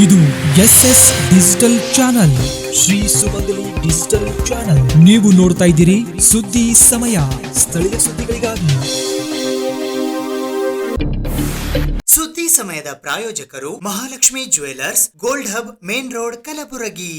ಇದು SS digital channel, Shri ಸುಮಂಗಲಿ digital channel. ನೀವು ನೋಡ್ತಾ ಇದ್ದೀರಿ ಸುದ್ದಿ ಸಮಯ, ಸ್ಥಳೀಯ ಸುದ್ದಿಗಳಿಗಾಗಿ. ಸುದ್ದಿ ಸಮಯದ ಪ್ರಾಯೋಜಕರು Mahalakshmi jewellers, gold hub, main road, Kalaburagi.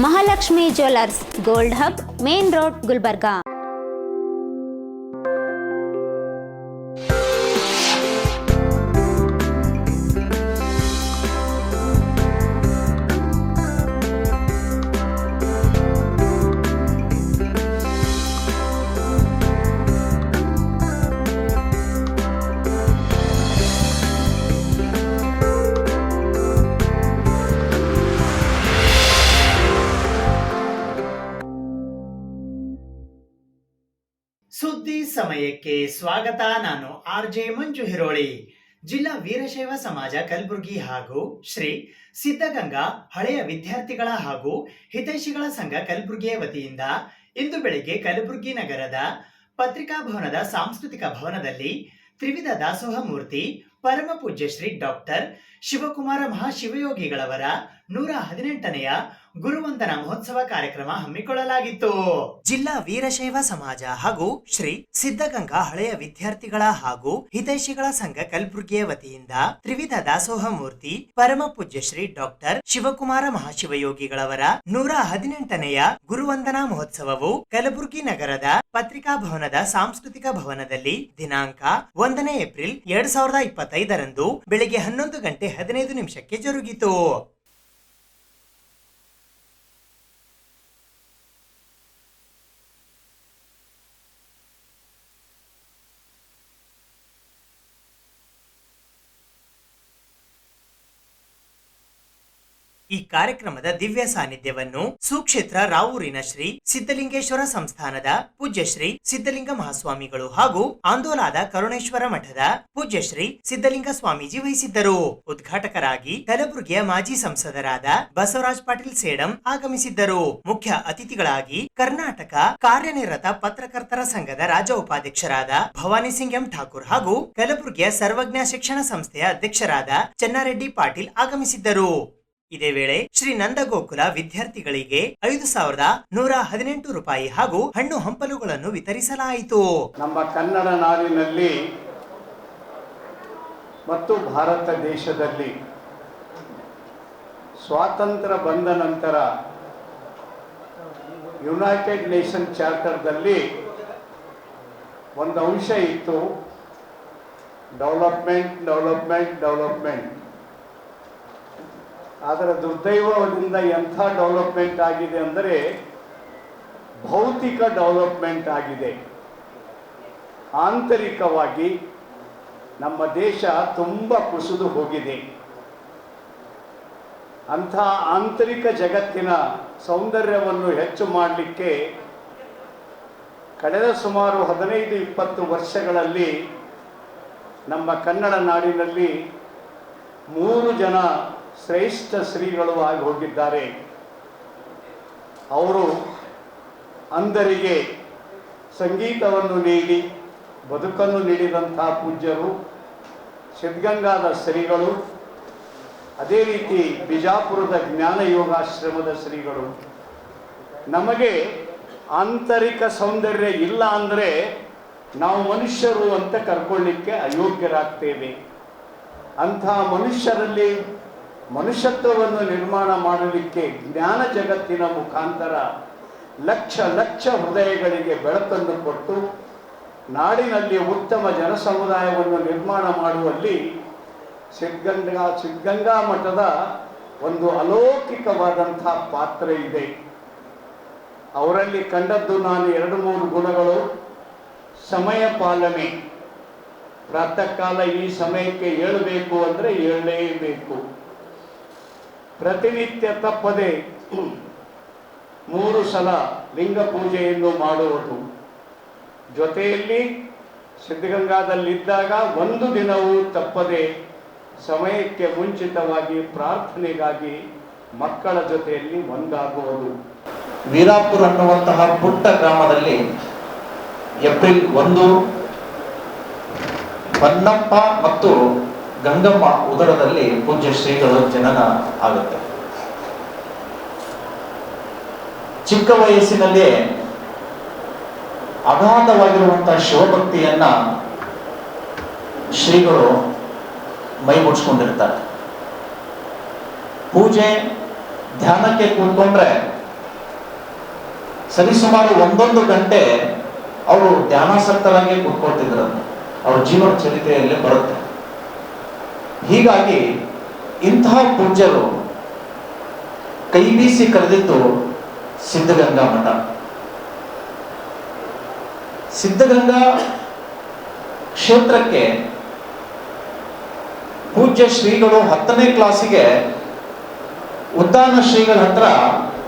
Mahalakshmi jewellers, gold hub, main road, Gulbarga. ಸುದ್ದಿ ಸಮಯಕ್ಕೆ ಸ್ವಾಗತ. ನಾನು RJ ಮಂಜು ಹಿರೋಳಿ. ಜಿಲ್ಲಾ ವೀರಶೈವ ಸಮಾಜ ಕಲಬುರಗಿ ಹಾಗೂ ಶ್ರೀ ಸಿದ್ಧಗಂಗಾ ಹಳೆಯ ವಿದ್ಯಾರ್ಥಿಗಳ ಹಾಗೂ ಹಿತೈಷಿಗಳ ಸಂಘ ಕಲಬುರಗಿಯ ವತಿಯಿಂದ ಇಂದು ಬೆಳಿಗ್ಗೆ ಕಲಬುರಗಿ ನಗರದ ಪತ್ರಿಕಾ ಭವನದ ಸಾಂಸ್ಕೃತಿಕ ಭವನದಲ್ಲಿ ತ್ರಿವಿಧ ದಾಸೋಹ ಮೂರ್ತಿ ಪರಮ ಪೂಜ್ಯ ಶ್ರೀ ಡಾಕ್ಟರ್ ಶಿವಕುಮಾರ ಮಹಾಶಿವಯೋಗಿಗಳವರ 118ನೆಯ ಗುರುವಂದನಾ ಮಹೋತ್ಸವ ಕಾರ್ಯಕ್ರಮ ಹಮ್ಮಿಕೊಳ್ಳಲಾಗಿತ್ತು. ಜಿಲ್ಲಾ ವೀರಶೈವ ಸಮಾಜ ಹಾಗೂ ಶ್ರೀ ಸಿದ್ಧಗಂಗಾ ಹಳೆಯ ವಿದ್ಯಾರ್ಥಿಗಳ ಹಾಗೂ ಹಿತೈಷಿಗಳ ಸಂಘ ಕಲಬುರಗಿಯ ವತಿಯಿಂದ ತ್ರಿವಿಧ ದಾಸೋಹ ಮೂರ್ತಿ ಪರಮ ಪೂಜ್ಯ ಶ್ರೀ ಡಾಕ್ಟರ್ ಶಿವಕುಮಾರ ಮಹಾಶಿವಯೋಗಿಗಳವರ 118ನೆಯ ಗುರುವಂದನಾ ಮಹೋತ್ಸವವು ಕಲಬುರಗಿ ನಗರದ ಪತ್ರಿಕಾ ಭವನದ ಸಾಂಸ್ಕೃತಿಕ ಭವನದಲ್ಲಿ ದಿನಾಂಕ 1 ಏಪ್ರಿಲ್ 2025ರಂದು ಬೆಳಿಗ್ಗೆ 11:15 ಜರುಗಿತು. ಈ ಕಾರ್ಯಕ್ರಮದ ದಿವ್ಯ ಸಾನ್ನಿಧ್ಯವನ್ನು ಸುಕ್ಷೇತ್ರ ರಾವೂರಿನ ಶ್ರೀ ಸಿದ್ಧಲಿಂಗೇಶ್ವರ ಸಂಸ್ಥಾನದ ಪೂಜ್ಯ ಶ್ರೀ ಸಿದ್ಧಲಿಂಗ ಮಹಾಸ್ವಾಮಿಗಳು ಹಾಗೂ ಆಂದೋಲಾದ ಕರುಣೇಶ್ವರ ಮಠದ ಪೂಜ್ಯ ಶ್ರೀ ಸಿದ್ಧಲಿಂಗ ಸ್ವಾಮೀಜಿ ವಹಿಸಿದ್ದರು. ಉದ್ಘಾಟಕರಾಗಿ ಕಲಬುರಗಿಯ ಮಾಜಿ ಸಂಸದರಾದ ಬಸವರಾಜ್ ಪಾಟೀಲ್ ಸೇಡಂ ಆಗಮಿಸಿದ್ದರು. ಮುಖ್ಯ ಅತಿಥಿಗಳಾಗಿ ಕರ್ನಾಟಕ ಕಾರ್ಯನಿರತ ಪತ್ರಕರ್ತರ ಸಂಘದ ರಾಜ್ಯ ಉಪಾಧ್ಯಕ್ಷರಾದ ಭವಾನಿ ಸಿಂಗ್ ಎಂ ಠಾಕೂರ್ ಹಾಗೂ ಕಲಬುರಗಿಯ ಸರ್ವಜ್ಞ ಶಿಕ್ಷಣ ಸಂಸ್ಥೆಯ ಅಧ್ಯಕ್ಷರಾದ ಚನ್ನಾರೆಡ್ಡಿ ಪಾಟೀಲ್ ಆಗಮಿಸಿದ್ದರು. ಇದೇ ವೇಳೆ ಶ್ರೀ ನಂದಗೋಕುಲ ವಿದ್ಯಾರ್ಥಿಗಳಿಗೆ 5,118 ರೂಪಾಯಿ ಹಾಗೂ ಹಣ್ಣು ಹಂಪಲುಗಳನ್ನು ವಿತರಿಸಲಾಯಿತು. ನಮ್ಮ ಕನ್ನಡ ನಾಡಿನಲ್ಲಿ ಮತ್ತು ಭಾರತ ದೇಶದಲ್ಲಿ ಸ್ವಾತಂತ್ರ್ಯ ಬಂದ ನಂತರ ಯುನೈಟೆಡ್ ನೇಷನ್ ಚಾರ್ಟರ್ದಲ್ಲಿ ಒಂದು ಅಂಶ ಇತ್ತು, ಡೆವಲಪ್ಮೆಂಟ್. ಅದರ ದುರ್ದೈವದಿಂದ ಎಂಥ ಡೆವಲಪ್ಮೆಂಟ್ ಆಗಿದೆ ಅಂದರೆ ಭೌತಿಕ ಡೆವಲಪ್ಮೆಂಟ್ ಆಗಿದೆ. ಆಂತರಿಕವಾಗಿ ನಮ್ಮ ದೇಶ ತುಂಬ ಕುಸಿದು ಹೋಗಿದೆ. ಅಂಥ ಆಂತರಿಕ ಜಗತ್ತಿನ ಸೌಂದರ್ಯವನ್ನು ಹೆಚ್ಚು ಮಾಡಲಿಕ್ಕೆ ಕಳೆದ ಸುಮಾರು 15-20 ವರ್ಷಗಳಲ್ಲಿ ನಮ್ಮ ಕನ್ನಡ ನಾಡಿನಲ್ಲಿ 3 ಜನ ಶ್ರೇಷ್ಠ ಶ್ರೀಗಳು ಆಗಿ ಹೋಗಿದ್ದಾರೆ. ಅವರು ಅಂಧರಿಗೆ ಸಂಗೀತವನ್ನು ನೀಡಿ ಬದುಕನ್ನು ನೀಡಿದಂಥ ಪೂಜ್ಯರು ಸಿದ್ಧಗಂಗಾದ ಶ್ರೀಗಳು, ಅದೇ ರೀತಿ ಬಿಜಾಪುರದ ಜ್ಞಾನ ಯೋಗಾಶ್ರಮದ ಶ್ರೀಗಳು. ನಮಗೆ ಆಂತರಿಕ ಸೌಂದರ್ಯ ಇಲ್ಲ ಅಂದರೆ ನಾವು ಮನುಷ್ಯರು ಅಂತ ಕರ್ಕೊಳ್ಳಿಕ್ಕೆ ಅಯೋಗ್ಯರಾಗ್ತೇವೆ. ಅಂಥ ಮನುಷ್ಯರಲ್ಲಿ ಮನುಷ್ಯತ್ವವನ್ನು ನಿರ್ಮಾಣ ಮಾಡಲಿಕ್ಕೆ ಜ್ಞಾನ ಜಗತ್ತಿನ ಮುಖಾಂತರ ಲಕ್ಷ ಲಕ್ಷ ಹೃದಯಗಳಿಗೆ ಬೆಳಕನ್ನು ಕೊಟ್ಟು ನಾಡಿನಲ್ಲಿ ಉತ್ತಮ ಜನಸಮುದಾಯವನ್ನು ನಿರ್ಮಾಣ ಮಾಡುವಲ್ಲಿ ಸಿದ್ಧಗಂಗಾ ಮಠದ ಒಂದು ಅಲೌಕಿಕವಾದಂಥ ಪಾತ್ರ ಇದೆ. ಅವರಲ್ಲಿ ಕಂಡದ್ದು ನಾನು 2-3 ಗುಣಗಳು. ಸಮಯ ಪಾಲನೆ, ಪ್ರಾತಃ ಕಾಲ ಈ ಸಮಯಕ್ಕೆ ಏಳಬೇಕು ಅಂದರೆ ಏಳಲೇಬೇಕು. ಪ್ರತಿನಿತ್ಯ ತಪ್ಪದೆ 3 ಸಲ ಲಿಂಗ ಪೂಜೆಯನ್ನು ಮಾಡುವುದು. ಜೊತೆಯಲ್ಲಿ ಸಿದ್ಧಗಂಗಾದಲ್ಲಿದ್ದಾಗ 1 ದಿನವೂ ತಪ್ಪದೆ ಸಮಯಕ್ಕೆ ಮುಂಚಿತವಾಗಿ ಪ್ರಾರ್ಥನೆಗಾಗಿ ಮಕ್ಕಳ ಜೊತೆಯಲ್ಲಿ ಒಂದಾಗುವುದು. ವೀರಾಪುರ ಅನ್ನುವಂತಹ ಪುಟ್ಟ ಗ್ರಾಮದಲ್ಲಿ ಏಪ್ರಿಲ್ 1 ಹೊನ್ನಪ್ಪ ಮತ್ತು ಗಂಗಮ್ಮ ಉದರದಲ್ಲಿ ಪೂಜ್ಯ ಶ್ರೀಗಳು ಜನನ ಆಗುತ್ತೆ. ಚಿಕ್ಕ ವಯಸ್ಸಿನಲ್ಲೇ ಅಗಾಧವಾಗಿರುವಂತಹ ಶಿವಭಕ್ತಿಯನ್ನ ಶ್ರೀಗಳು ಮೈ ಮುಡ್ಸ್ಕೊಂಡಿರ್ತಾರೆ. ಪೂಜೆ ಧ್ಯಾನಕ್ಕೆ ಕೂತ್ಕೊಂಡ್ರೆ ಸರಿಸುಮಾರು 1 ಗಂಟೆ ಅವರು ಧ್ಯಾನಾಸಕ್ತರಾಗಿ ಕೂತ್ಕೊಳ್ತಿದ್ರು. ಅವ್ರ ಜೀವನ ಚರಿತ್ರೆಯಲ್ಲೇ ಬರುತ್ತೆ. ಹೀಗಾಗಿ ಇಂತಹ ಪೂಜ್ಯರು ಕೈ ಬೀಸಿ ಕರೆದಿದ್ದು ಸಿದ್ಧಗಂಗಾ ಮಠ. ಸಿದ್ಧಗಂಗಾ ಕ್ಷೇತ್ರಕ್ಕೆ ಪೂಜ್ಯ ಶ್ರೀಗಳು 10ನೇ ಕ್ಲಾಸಿಗೆ ಉದ್ದಾನ ಶ್ರೀಗಳ ಹತ್ರ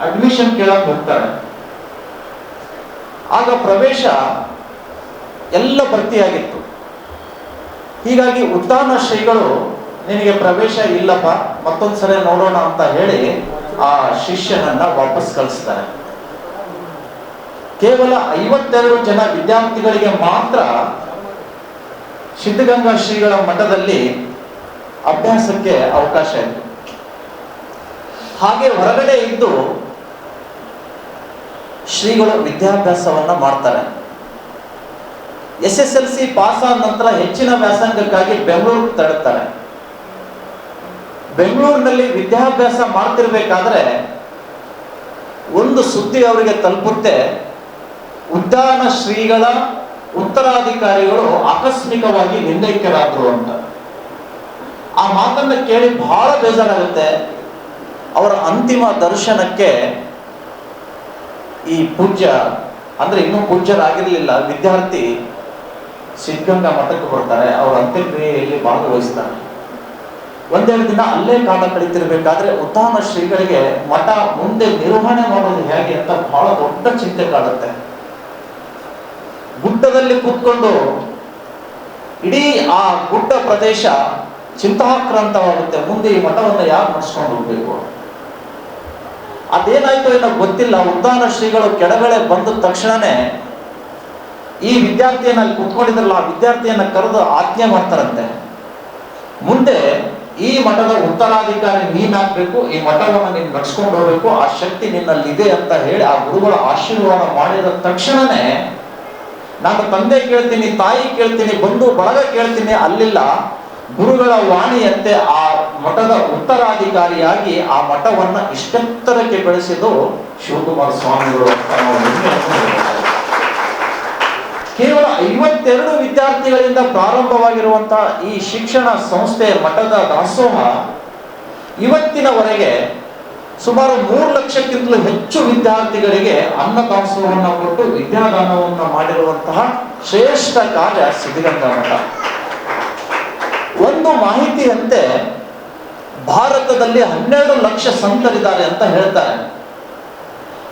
ಅಡ್ಮಿಷನ್ ಕೇಳಕ್ ಹೋಗ್ತಾರೆ. ಆಗ ಪ್ರವೇಶ ಎಲ್ಲ ಭರ್ತಿಯಾಗಿತ್ತು. ಹೀಗಾಗಿ ಉದ್ದಾನ ಶ್ರೀಗಳು ನಿನಗೆ ಪ್ರವೇಶ ಇಲ್ಲಪ್ಪ, ಮತ್ತೊಂದ್ಸರಿ ನೋಡೋಣ ಅಂತ ಹೇಳಿ ಆ ಶಿಷ್ಯನನ್ನ ವಾಪಸ್ ಕಳಿಸ್ತಾರೆ. ಕೇವಲ 52 ಜನ ವಿದ್ಯಾರ್ಥಿಗಳಿಗೆ ಮಾತ್ರ ಸಿದ್ಧಗಂಗಾ ಶ್ರೀಗಳ ಮಠದಲ್ಲಿ ಅಭ್ಯಾಸಕ್ಕೆ ಅವಕಾಶ ಇತ್ತು. ಹಾಗೆ ಹೊರಗಡೆ ಇದ್ದು ಶ್ರೀಗಳು ವಿದ್ಯಾಭ್ಯಾಸವನ್ನ ಮಾಡ್ತಾರೆ. SSLC ಪಾಸ್ ಆದ ನಂತರ ಹೆಚ್ಚಿನ ವ್ಯಾಸಂಗಕ್ಕಾಗಿ ಬೆಂಗಳೂರು ತೆರಳುತ್ತಾರೆ. ಬೆಂಗಳೂರಿನಲ್ಲಿ ವಿದ್ಯಾಭ್ಯಾಸ ಮಾಡ್ತಿರ್ಬೇಕಾದ್ರೆ ಒಂದು ಸುದ್ದಿ ಅವರಿಗೆ ತಲುಪುತ್ತೆ. ಉದ್ದಾನ ಶ್ರೀಗಳ ಉತ್ತರಾಧಿಕಾರಿಗಳು ಆಕಸ್ಮಿಕವಾಗಿ ಲಿಂಗೈಕ್ಯರಾದ್ರು ಅಂತ. ಆ ಮಾತನ್ನ ಕೇಳಿ ಬಹಳ ಬೇಜಾರಾಗುತ್ತೆ. ಅವರ ಅಂತಿಮ ದರ್ಶನಕ್ಕೆ ಈ ಪೂಜ್ಯ, ಅಂದ್ರೆ ಇನ್ನೂ ಪೂಜ್ಯರಾಗಿರ್ಲಿಲ್ಲ, ವಿದ್ಯಾರ್ಥಿ ಸಿದ್ಧಗಂಗಾ ಮಠಕ್ಕೆ ಬರ್ತಾರೆ. ಅವರ ಅಂತ್ಯಕ್ರಿಯೆಯಲ್ಲಿ ಭಾಗವಹಿಸ್ತಾರೆ. 1-2 ದಿನ ಅಲ್ಲೇ ಕಾಲ ಕಳೀತಿರ್ಬೇಕಾದ್ರೆ ಉದ್ದಾನ ಶ್ರೀಗಳಿಗೆ ಮಠ ಮುಂದೆ ನಿರ್ವಹಣೆ ಮಾಡೋದು ಹೇಗೆ ಅಂತ ಬಹಳ ದೊಡ್ಡ ಚಿಂತೆ ಕಾಡುತ್ತೆ. ಗುಡ್ಡದಲ್ಲಿ ಕೂತ್ಕೊಂಡು ಇಡೀ ಆ ಗುಡ್ಡ ಪ್ರದೇಶ ಚಿಂತಾಕ್ರಾಂತವಾಗುತ್ತೆ. ಮುಂದೆ ಈ ಮಠವನ್ನು ಯಾರು ನಡೆಸ್ಕೊಂಡು ಹೋಗ್ಬೇಕು? ಅದೇನಾಯ್ತು ಏನೋ ಗೊತ್ತಿಲ್ಲ. ಉದ್ದಾನ ಶ್ರೀಗಳು ಕೆಳಗಡೆ ಬಂದ ತಕ್ಷಣನೇ ಈ ವಿದ್ಯಾರ್ಥಿಯನ್ನ ಅಲ್ಲಿ ಕುತ್ಕೊಂಡಿದ್ರಲ್ಲ, ಆ ವಿದ್ಯಾರ್ಥಿಯನ್ನ ಕರೆದು ಆಜ್ಞೆ ಮಾಡ್ತಾರಂತೆ. ಮುಂದೆ ಈ ಮಠದ ಉತ್ತರಾಧಿಕಾರಿ ನೀನಾಗ್ಬೇಕು, ಈ ಮಠವನ್ನು ನೀನು ನಡ್ಸ್ಕೊಂಡು ಹೋಗ್ಬೇಕು, ಆ ಶಕ್ತಿ ನಿನ್ನಲ್ಲಿದೆ ಅಂತ ಹೇಳಿ ಆ ಗುರುಗಳ ಆಶೀರ್ವಾದ ಮಾಡಿದ ತಕ್ಷಣನೇ ನಾನು ತಂದೆ ಕೇಳ್ತೀನಿ, ತಾಯಿ ಕೇಳ್ತೀನಿ, ಬಂಧು ಬಳಗ ಕೇಳ್ತೀನಿ ಅಲ್ಲಿಲ್ಲ. ಗುರುಗಳ ವಾಣಿಯಂತೆ ಆ ಮಠದ ಉತ್ತರಾಧಿಕಾರಿಯಾಗಿ ಆ ಮಠವನ್ನ ಇಷ್ಟೆತ್ತರಕ್ಕೆ ಬೆಳೆಸಿದ್ದು ಶಿವಕುಮಾರ ಸ್ವಾಮಿಗಳು. ಕೇವಲ 52 ವಿದ್ಯಾರ್ಥಿಗಳಿಂದ ಪ್ರಾರಂಭವಾಗಿರುವಂತಹ ಈ ಶಿಕ್ಷಣ ಸಂಸ್ಥೆ ಮಠದ ದಾಸೋಹ ಇವತ್ತಿನವರೆಗೆ ಸುಮಾರು 3 ಲಕ್ಷಕ್ಕಿಂತಲೂ ಹೆಚ್ಚು ವಿದ್ಯಾರ್ಥಿಗಳಿಗೆ ಅನ್ನ ದಾಸೋಹವನ್ನು ಕೊಟ್ಟು ವಿದ್ಯಾದಾನವನ್ನು ಮಾಡಿರುವಂತಹ ಶ್ರೇಷ್ಠ ಕಾರ್ಯ ಸಿದ್ಧಗಂಗಾ ಮಠ. ಒಂದು ಮಾಹಿತಿಯಂತೆ ಭಾರತದಲ್ಲಿ 12 ಲಕ್ಷ ಸಂತರಿದ್ದಾರೆ ಅಂತ ಹೇಳ್ತಾರೆ.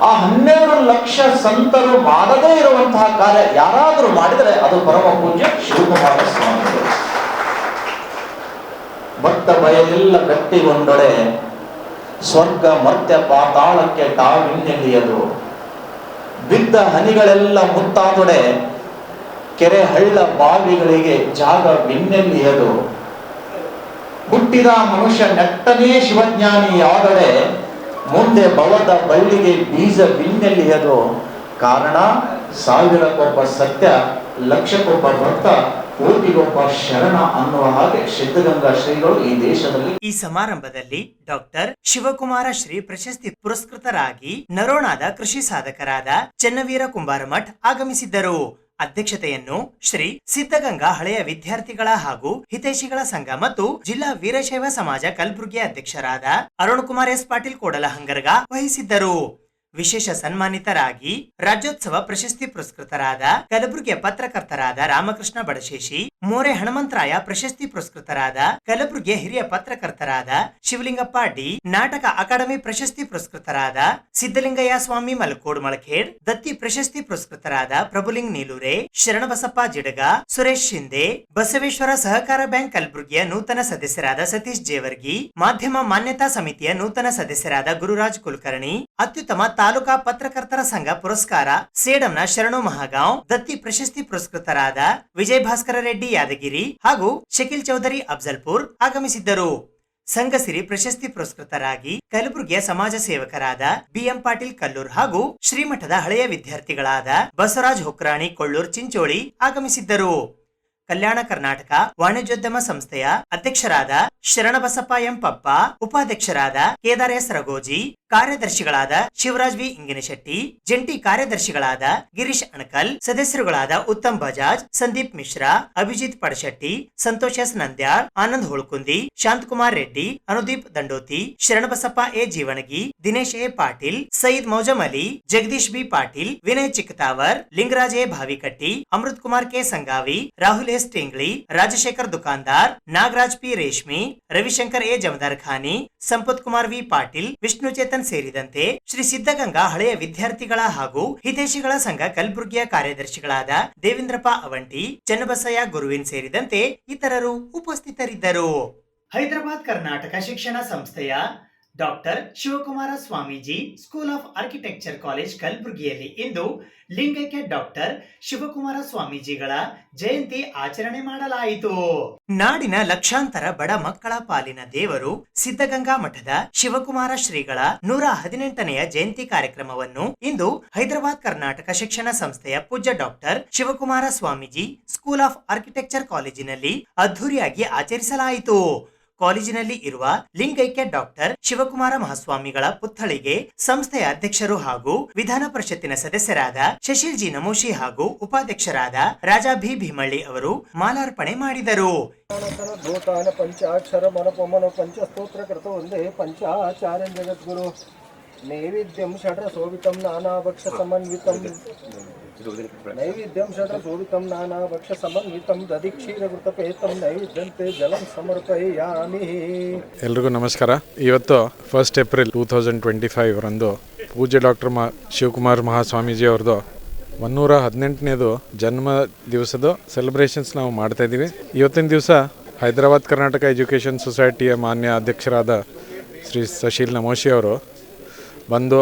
ಆ 12 ಲಕ್ಷ ಸಂತರು ಮಾಡದೇ ಇರುವಂತಹ ಕಾರ್ಯ ಯಾರಾದರೂ ಮಾಡಿದರೆ ಅದು ಪರಮ ಪೂಜ್ಯ ಶಿವಕುಮಾರ ಸ್ವಾಮಿಗಳು. ಭಕ್ತ ಬಯಲೆಲ್ಲ ಗಟ್ಟಿಗೊಂಡೊಡೆ ಸ್ವರ್ಗ ಮರ್ತ್ಯ ಪಾತಾಳಕ್ಕೆ ತಾವಿನ್ನೆಲಿಯದು. ಬಿದ್ದ ಹನಿಗಳೆಲ್ಲ ಮುತ್ತಾದೊಡೆ ಕೆರೆ ಹಳ್ಳ ಬಾವಿಗಳಿಗೆ ಜಾಗ ವಿನ್ನೆಲಿಯದು. ಹುಟ್ಟಿದ ಮನುಷ್ಯ ನೆಟ್ಟನೇ ಶಿವಜ್ಞಾನಿಯಾದಡೆ ಮುಂದೆ ಭವದ ಬಳ್ಳಿಗೆ ಬೀಜ ವಿನ್ನೆಲಿಯದು. ಕಾರಣ ಸಾವಿರಕ್ಕೊಬ್ಬ ಸತ್ಯ, ಲಕ್ಷಕ್ಕೊಬ್ಬ ಭಕ್ತ, ಕೋಟಿಗೊಬ್ಬ ಶರಣ ಅನ್ನುವ ಹಾಗೆ ಸಿದ್ಧಗಂಗಾ ಶ್ರೀಗಳು ಈ ದೇಶದಲ್ಲಿ. ಈ ಸಮಾರಂಭದಲ್ಲಿ ಡಾಕ್ಟರ್ ಶಿವಕುಮಾರ ಶ್ರೀ ಪ್ರಶಸ್ತಿ ಪುರಸ್ಕೃತರಾಗಿ ನರೋಣಾದ ಕೃಷಿ ಸಾಧಕರಾದ ಚೆನ್ನವೀರ ಕುಂಬಾರಮಠ್ ಆಗಮಿಸಿದ್ದರು. ಅಧ್ಯಕ್ಷತೆಯನ್ನು ಶ್ರೀ ಸಿದ್ಧಗಂಗಾ ಹಳೆಯ ವಿದ್ಯಾರ್ಥಿಗಳ ಹಾಗೂ ಹಿತೈಷಿಗಳ ಸಂಘ ಮತ್ತು ಜಿಲ್ಲಾ ವೀರಶೈವ ಸಮಾಜ ಕಲಬುರಗಿ ಅಧ್ಯಕ್ಷರಾದ ಅರುಣ್ ಕುಮಾರ್ ಎಸ್ ಪಾಟೀಲ್ ಕೋಡಲಹಂಗರ್ಗ ವಹಿಸಿದ್ದರು. ವಿಶೇಷ ಸನ್ಮಾನಿತರಾಗಿ ರಾಜ್ಯೋತ್ಸವ ಪ್ರಶಸ್ತಿ ಪುರಸ್ಕೃತರಾದ ಕಲಬುರಗಿಯ ಪತ್ರಕರ್ತರಾದ ರಾಮಕೃಷ್ಣ ಬಡಶೇಷಿ, ಮೋರೆ ಹನುಮಂತರಾಯ ಪ್ರಶಸ್ತಿ ಪುರಸ್ಕೃತರಾದ ಕಲಬುರಗಿಯ ಹಿರಿಯ ಪತ್ರಕರ್ತರಾದ ಶಿವಲಿಂಗಪ್ಪ ಡಿ, ನಾಟಕ ಅಕಾಡೆಮಿ ಪ್ರಶಸ್ತಿ ಪುರಸ್ಕೃತರಾದ ಸಿದ್ದಲಿಂಗಯ್ಯ ಸ್ವಾಮಿ ಮಲಕೋಡ್ ಮಳಖೇಡ್, ದತ್ತಿ ಪ್ರಶಸ್ತಿ ಪುರಸ್ಕೃತರಾದ ಪ್ರಭುಲಿಂಗ್ ನೀಲೂರೆ, ಶರಣಬಸಪ್ಪ ಜಿಡಗ, ಸುರೇಶ್ ಶಿಂದೆ, ಬಸವೇಶ್ವರ ಸಹಕಾರ ಬ್ಯಾಂಕ್ ಕಲಬುರಗಿಯ ನೂತನ ಸದಸ್ಯರಾದ ಸತೀಶ್ ಜೇವರ್ಗಿ, ಮಾಧ್ಯಮ ಮಾನ್ಯತಾ ಸಮಿತಿಯ ನೂತನ ಸದಸ್ಯರಾದ ಗುರುರಾಜ್ ಕುಲಕರ್ಣಿ, ಅತ್ಯುತ್ತಮ ತಾಲೂಕಾ ಪತ್ರಕರ್ತರ ಸಂಘ ಪುರಸ್ಕಾರ ಸೇಡಂನ ಶರಣು ಮಹಾಗಾಂವ್, ದತ್ತಿ ಪ್ರಶಸ್ತಿ ಪುರಸ್ಕೃತರಾದ ವಿಜಯ್ ಭಾಸ್ಕರ ರೆಡ್ಡಿ ಯಾದಗಿರಿ ಹಾಗೂ ಶಕೀಲ್ ಚೌಧರಿ ಅಫ್ಜಲ್ಪುರ್ ಆಗಮಿಸಿದ್ದರು. ಸಂಘಸಿರಿ ಪ್ರಶಸ್ತಿ ಪುರಸ್ಕೃತರಾಗಿ ಕಲಬುರಗಿಯ ಸಮಾಜ ಸೇವಕರಾದ ಬಿಎಂ ಪಾಟೀಲ್ ಕಲ್ಲೂರ್ ಹಾಗೂ ಶ್ರೀಮಠದ ಹಳೆಯ ವಿದ್ಯಾರ್ಥಿಗಳಾದ ಬಸವರಾಜ್ ಹೊಕ್ರಾಣಿ ಕೊಳ್ಳೂರ್ ಚಿಂಚೋಳಿ ಆಗಮಿಸಿದ್ದರು. ಕಲ್ಯಾಣ ಕರ್ನಾಟಕ ವಾಣಿಜ್ಯೋದ್ಯಮ ಸಂಸ್ಥೆಯ ಅಧ್ಯಕ್ಷರಾದ ಶರಣಬಸಪ್ಪ ಎಂ ಪಪ್ಪ, ಉಪಾಧ್ಯಕ್ಷರಾದ ಕೇದಾರ್ ಎಸ್ ರಗೋಜಿ, ಕಾರ್ಯದರ್ಶಿಗಳಾದ ಶಿವರಾಜ್ ವಿ ಇಂಗಿನಶೆಟ್ಟಿ, ಜಂಟಿ ಕಾರ್ಯದರ್ಶಿಗಳಾದ ಗಿರೀಶ್ ಅಣಕಲ್, ಸದಸ್ಯರುಗಳಾದ Uttam Bajaj, Sandeep Mishra, Abhijit Padashetti, Santosh S Nandyal, Anand Holkundi, Shantakumar Reddy, Anudeep Dandoti, Sharanabasappa A Jeevangi, Dinesh A Patil, Sayeed Mouzam Ali, Jagadish B Patil, Vinay Chikkatavar, Lingaraj A Bhavikatti, Amrit Kumar K Sangavi, Rahul S Tengli, Rajashekhar Dukandar, Nagaraj P Reshmi, Ravishankar A Jamadar Khani, Sampat Kumar V Patil, Vishnu Chetan ಸೇರಿದಂತೆ ಶ್ರೀ ಸಿದ್ಧಗಂಗಾ ಹಳೆಯ ವಿದ್ಯಾರ್ಥಿಗಳ ಹಾಗೂ ಹಿತೈಷಿಗಳ ಸಂಘ ಕಲಬುರಗಿಯ ಕಾರ್ಯದರ್ಶಿಗಳಾದ ದೇವೇಂದ್ರಪ್ಪ ಅವಂಟಿ, ಚನ್ನಬಸಯ್ಯ ಗುರುವಿನ್ ಸೇರಿದಂತೆ ಇತರರು ಉಪಸ್ಥಿತರಿದ್ದರು. ಹೈದರಾಬಾದ್ ಕರ್ನಾಟಕ ಶಿಕ್ಷಣ ಸಂಸ್ಥೆಯ doctor Shivakumara Swamiji school of architecture college ಕಲಬುರಗಿಯಲ್ಲಿ ಇಂದು ಲಿಂಗೈಕ್ಯ ಡಾಕ್ಟರ್ ಶಿವಕುಮಾರ ಸ್ವಾಮೀಜಿಗಳ ಜಯಂತಿ ಆಚರಣೆ ಮಾಡಲಾಯಿತು. ನಾಡಿನ ಲಕ್ಷಾಂತರ ಬಡ ಮಕ್ಕಳ ಪಾಲಿನ ದೇವರು ಸಿದ್ಧಗಂಗಾ ಮಠದ ಶಿವಕುಮಾರ ಶ್ರೀಗಳ 118ನೆಯ ಜಯಂತಿ ಕಾರ್ಯಕ್ರಮವನ್ನು ಇಂದು ಹೈದರಾಬಾದ್ ಕರ್ನಾಟಕ ಶಿಕ್ಷಣ ಸಂಸ್ಥೆಯ ಪೂಜ್ಯ doctor Shivakumara Swamiji school of architecture ಕಾಲೇಜಿನಲ್ಲಿ ಅದ್ದೂರಿಯಾಗಿ ಆಚರಿಸಲಾಯಿತು. ಕಾಲೇಜಿನಲ್ಲಿ ಇರುವ ಲಿಂಗೈಕ್ಯ ಡಾಕ್ಟರ್ ಶಿವಕುಮಾರ ಮಹಾಸ್ವಾಮಿಗಳ ಪುತ್ಥಳಿಗೆ ಸಂಸ್ಥೆಯ ಅಧ್ಯಕ್ಷರು ಹಾಗೂ ವಿಧಾನ ಪರಿಷತ್ತಿನ ಸದಸ್ಯರಾದ ಶಶೀಲ್ ಜಿ ನಮೋಶಿ ಹಾಗೂ ಉಪಾಧ್ಯಕ್ಷರಾದ ರಾಜಾ ಭಿ ಭೀಮಳ್ಳಿ ಅವರು ಮಾಲಾರ್ಪಣೆ ಮಾಡಿದರು. ಪಂಚಾಕ್ಷರ ಮನಪಮನ ಪಂಚಸ್ತೋತ್ರ ಕೃತ ಒಂದೇ ಪಂಚಾಚಾರ್ಯ ಜಗದ್ಗುರು ನೈವೇದ್ಯಂ ಷಡ್ರ ಶೋಭಿತಂ ನಾನಾಭಕ್ಷ ಸಮನ್ವಿತಂ ನೈವೇದ್ಯಂ ಷಡ್ರ ಶೋಭಿತಂ ನಾನಾಭಕ್ಷ ಸಮನ್ವಿತಂ ದಧಿಕ್ಷೀರಕೃತಪೇತಂ ನೈವೇದ್ಯಂತೆ ಜಲಂ ಸಮರ್ಪಯಾಮಿ. ಎಲ್ರಿಗೂ ನಮಸ್ಕಾರ. ಇವತ್ತು 1 ಏಪ್ರಿಲ್ 2025 ರಂದು ಪೂಜ್ಯ ಡಾಕ್ಟರ್ ಶಿವಕುಮಾರ್ ಮಹಾಸ್ವಾಮೀಜಿ ಅವ್ರದ್ದು 118ನೇದು ಜನ್ಮ ದಿವಸದ ಸೆಲೆಬ್ರೇಷನ್ಸ್ ನಾವು ಮಾಡ್ತಾ ಇದ್ದೀವಿ. ಇವತ್ತಿನ ದಿವಸ ಹೈದರಾಬಾದ್ ಕರ್ನಾಟಕ ಎಜುಕೇಷನ್ ಸೊಸೈಟಿಯ ಮಾನ್ಯ ಅಧ್ಯಕ್ಷರಾದ ಶ್ರೀ ಸುಶೀಲ್ ನಮೋಶಿ ಅವರು ಬಂದು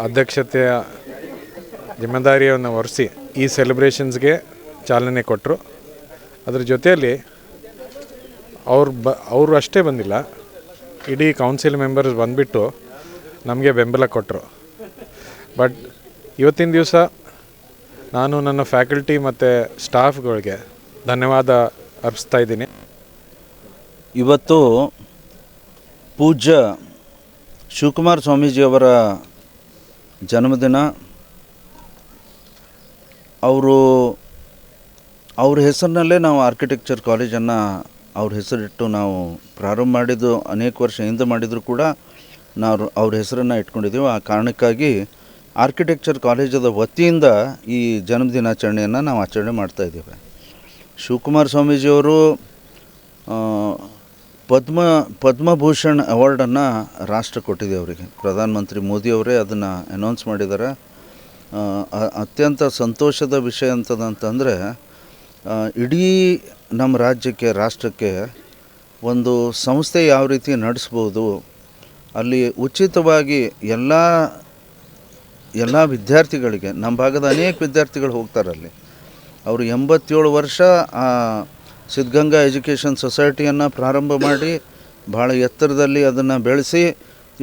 ಅಧ್ಯಕ್ಷತೆಯ ಜಿಮ್ಮೆದಾರಿಯನ್ನು ಹೊರಿಸಿ ಈ ಸೆಲೆಬ್ರೇಷನ್ಸ್ಗೆ ಚಾಲನೆ ಕೊಟ್ಟರು. ಅದ್ರ ಜೊತೆಯಲ್ಲಿ ಅವರು ಅಷ್ಟೇ ಬಂದಿಲ್ಲ, ಇಡೀ ಕೌನ್ಸಿಲ್ ಮೆಂಬರ್ಸ್ ಬಂದುಬಿಟ್ಟು ನಮಗೆ ಬೆಂಬಲ ಕೊಟ್ಟರು. ಬಟ್ ಇವತ್ತಿನ ದಿವಸ ನಾನು ನನ್ನ ಫ್ಯಾಕಲ್ಟಿ ಮತ್ತು ಸ್ಟಾಫ್ಗಳಿಗೆ ಧನ್ಯವಾದ ಅರ್ಪಿಸ್ತಾ ಇದ್ದೀನಿ. ಇವತ್ತು ಪೂಜ್ಯ ಶಿವಕುಮಾರ ಸ್ವಾಮೀಜಿಯವರ ಜನ್ಮದಿನ. ಅವ್ರ ಹೆಸರಿನಲ್ಲೇ ನಾವು ಆರ್ಕಿಟೆಕ್ಚರ್ ಕಾಲೇಜನ್ನು ಅವ್ರ ಹೆಸರಿಟ್ಟು ನಾವು ಪ್ರಾರಂಭ ಮಾಡಿದ್ದು ಅನೇಕ ವರ್ಷ ಹಿಂದೆ ಮಾಡಿದರೂ ಕೂಡ ನಾವು ಅವ್ರ ಹೆಸರನ್ನು ಇಟ್ಕೊಂಡಿದ್ದೀವಿ. ಆ ಕಾರಣಕ್ಕಾಗಿ ಆರ್ಕಿಟೆಕ್ಚರ್ ಕಾಲೇಜದ ವತಿಯಿಂದ ಈ ಜನ್ಮದಿನಾಚರಣೆಯನ್ನು ನಾವು ಆಚರಣೆ ಮಾಡ್ತಾಯಿದ್ದೇವೆ. ಶಿವಕುಮಾರ ಸ್ವಾಮೀಜಿಯವರು ಪದ್ಮಭೂಷಣ್ ಅವಾರ್ಡನ್ನು ರಾಷ್ಟ್ರ ಕೊಟ್ಟಿದೆ ಅವರಿಗೆ. ಪ್ರಧಾನಮಂತ್ರಿ ಮೋದಿಯವರೇ ಅದನ್ನು ಅನೌನ್ಸ್ ಮಾಡಿದ್ದಾರೆ. ಅತ್ಯಂತ ಸಂತೋಷದ ವಿಷಯ ಅಂತಂದರೆ ಇಡೀ ನಮ್ಮ ರಾಜ್ಯಕ್ಕೆ, ರಾಷ್ಟ್ರಕ್ಕೆ ಒಂದು ಸಂಸ್ಥೆ ಯಾವ ರೀತಿ ನಡೆಸ್ಬೋದು, ಅಲ್ಲಿ ಉಚಿತವಾಗಿ ಎಲ್ಲ ವಿದ್ಯಾರ್ಥಿಗಳಿಗೆ, ನಮ್ಮ ಭಾಗದ ಅನೇಕ ವಿದ್ಯಾರ್ಥಿಗಳು ಹೋಗ್ತಾರೆ ಅಲ್ಲಿ. ಅವರು 87 ವರ್ಷ ಸಿದ್ಧಗಂಗಾ ಎಜುಕೇಷನ್ ಸೊಸೈಟಿಯನ್ನು ಪ್ರಾರಂಭ ಮಾಡಿ ಭಾಳ ಎತ್ತರದಲ್ಲಿ ಅದನ್ನು ಬೆಳೆಸಿ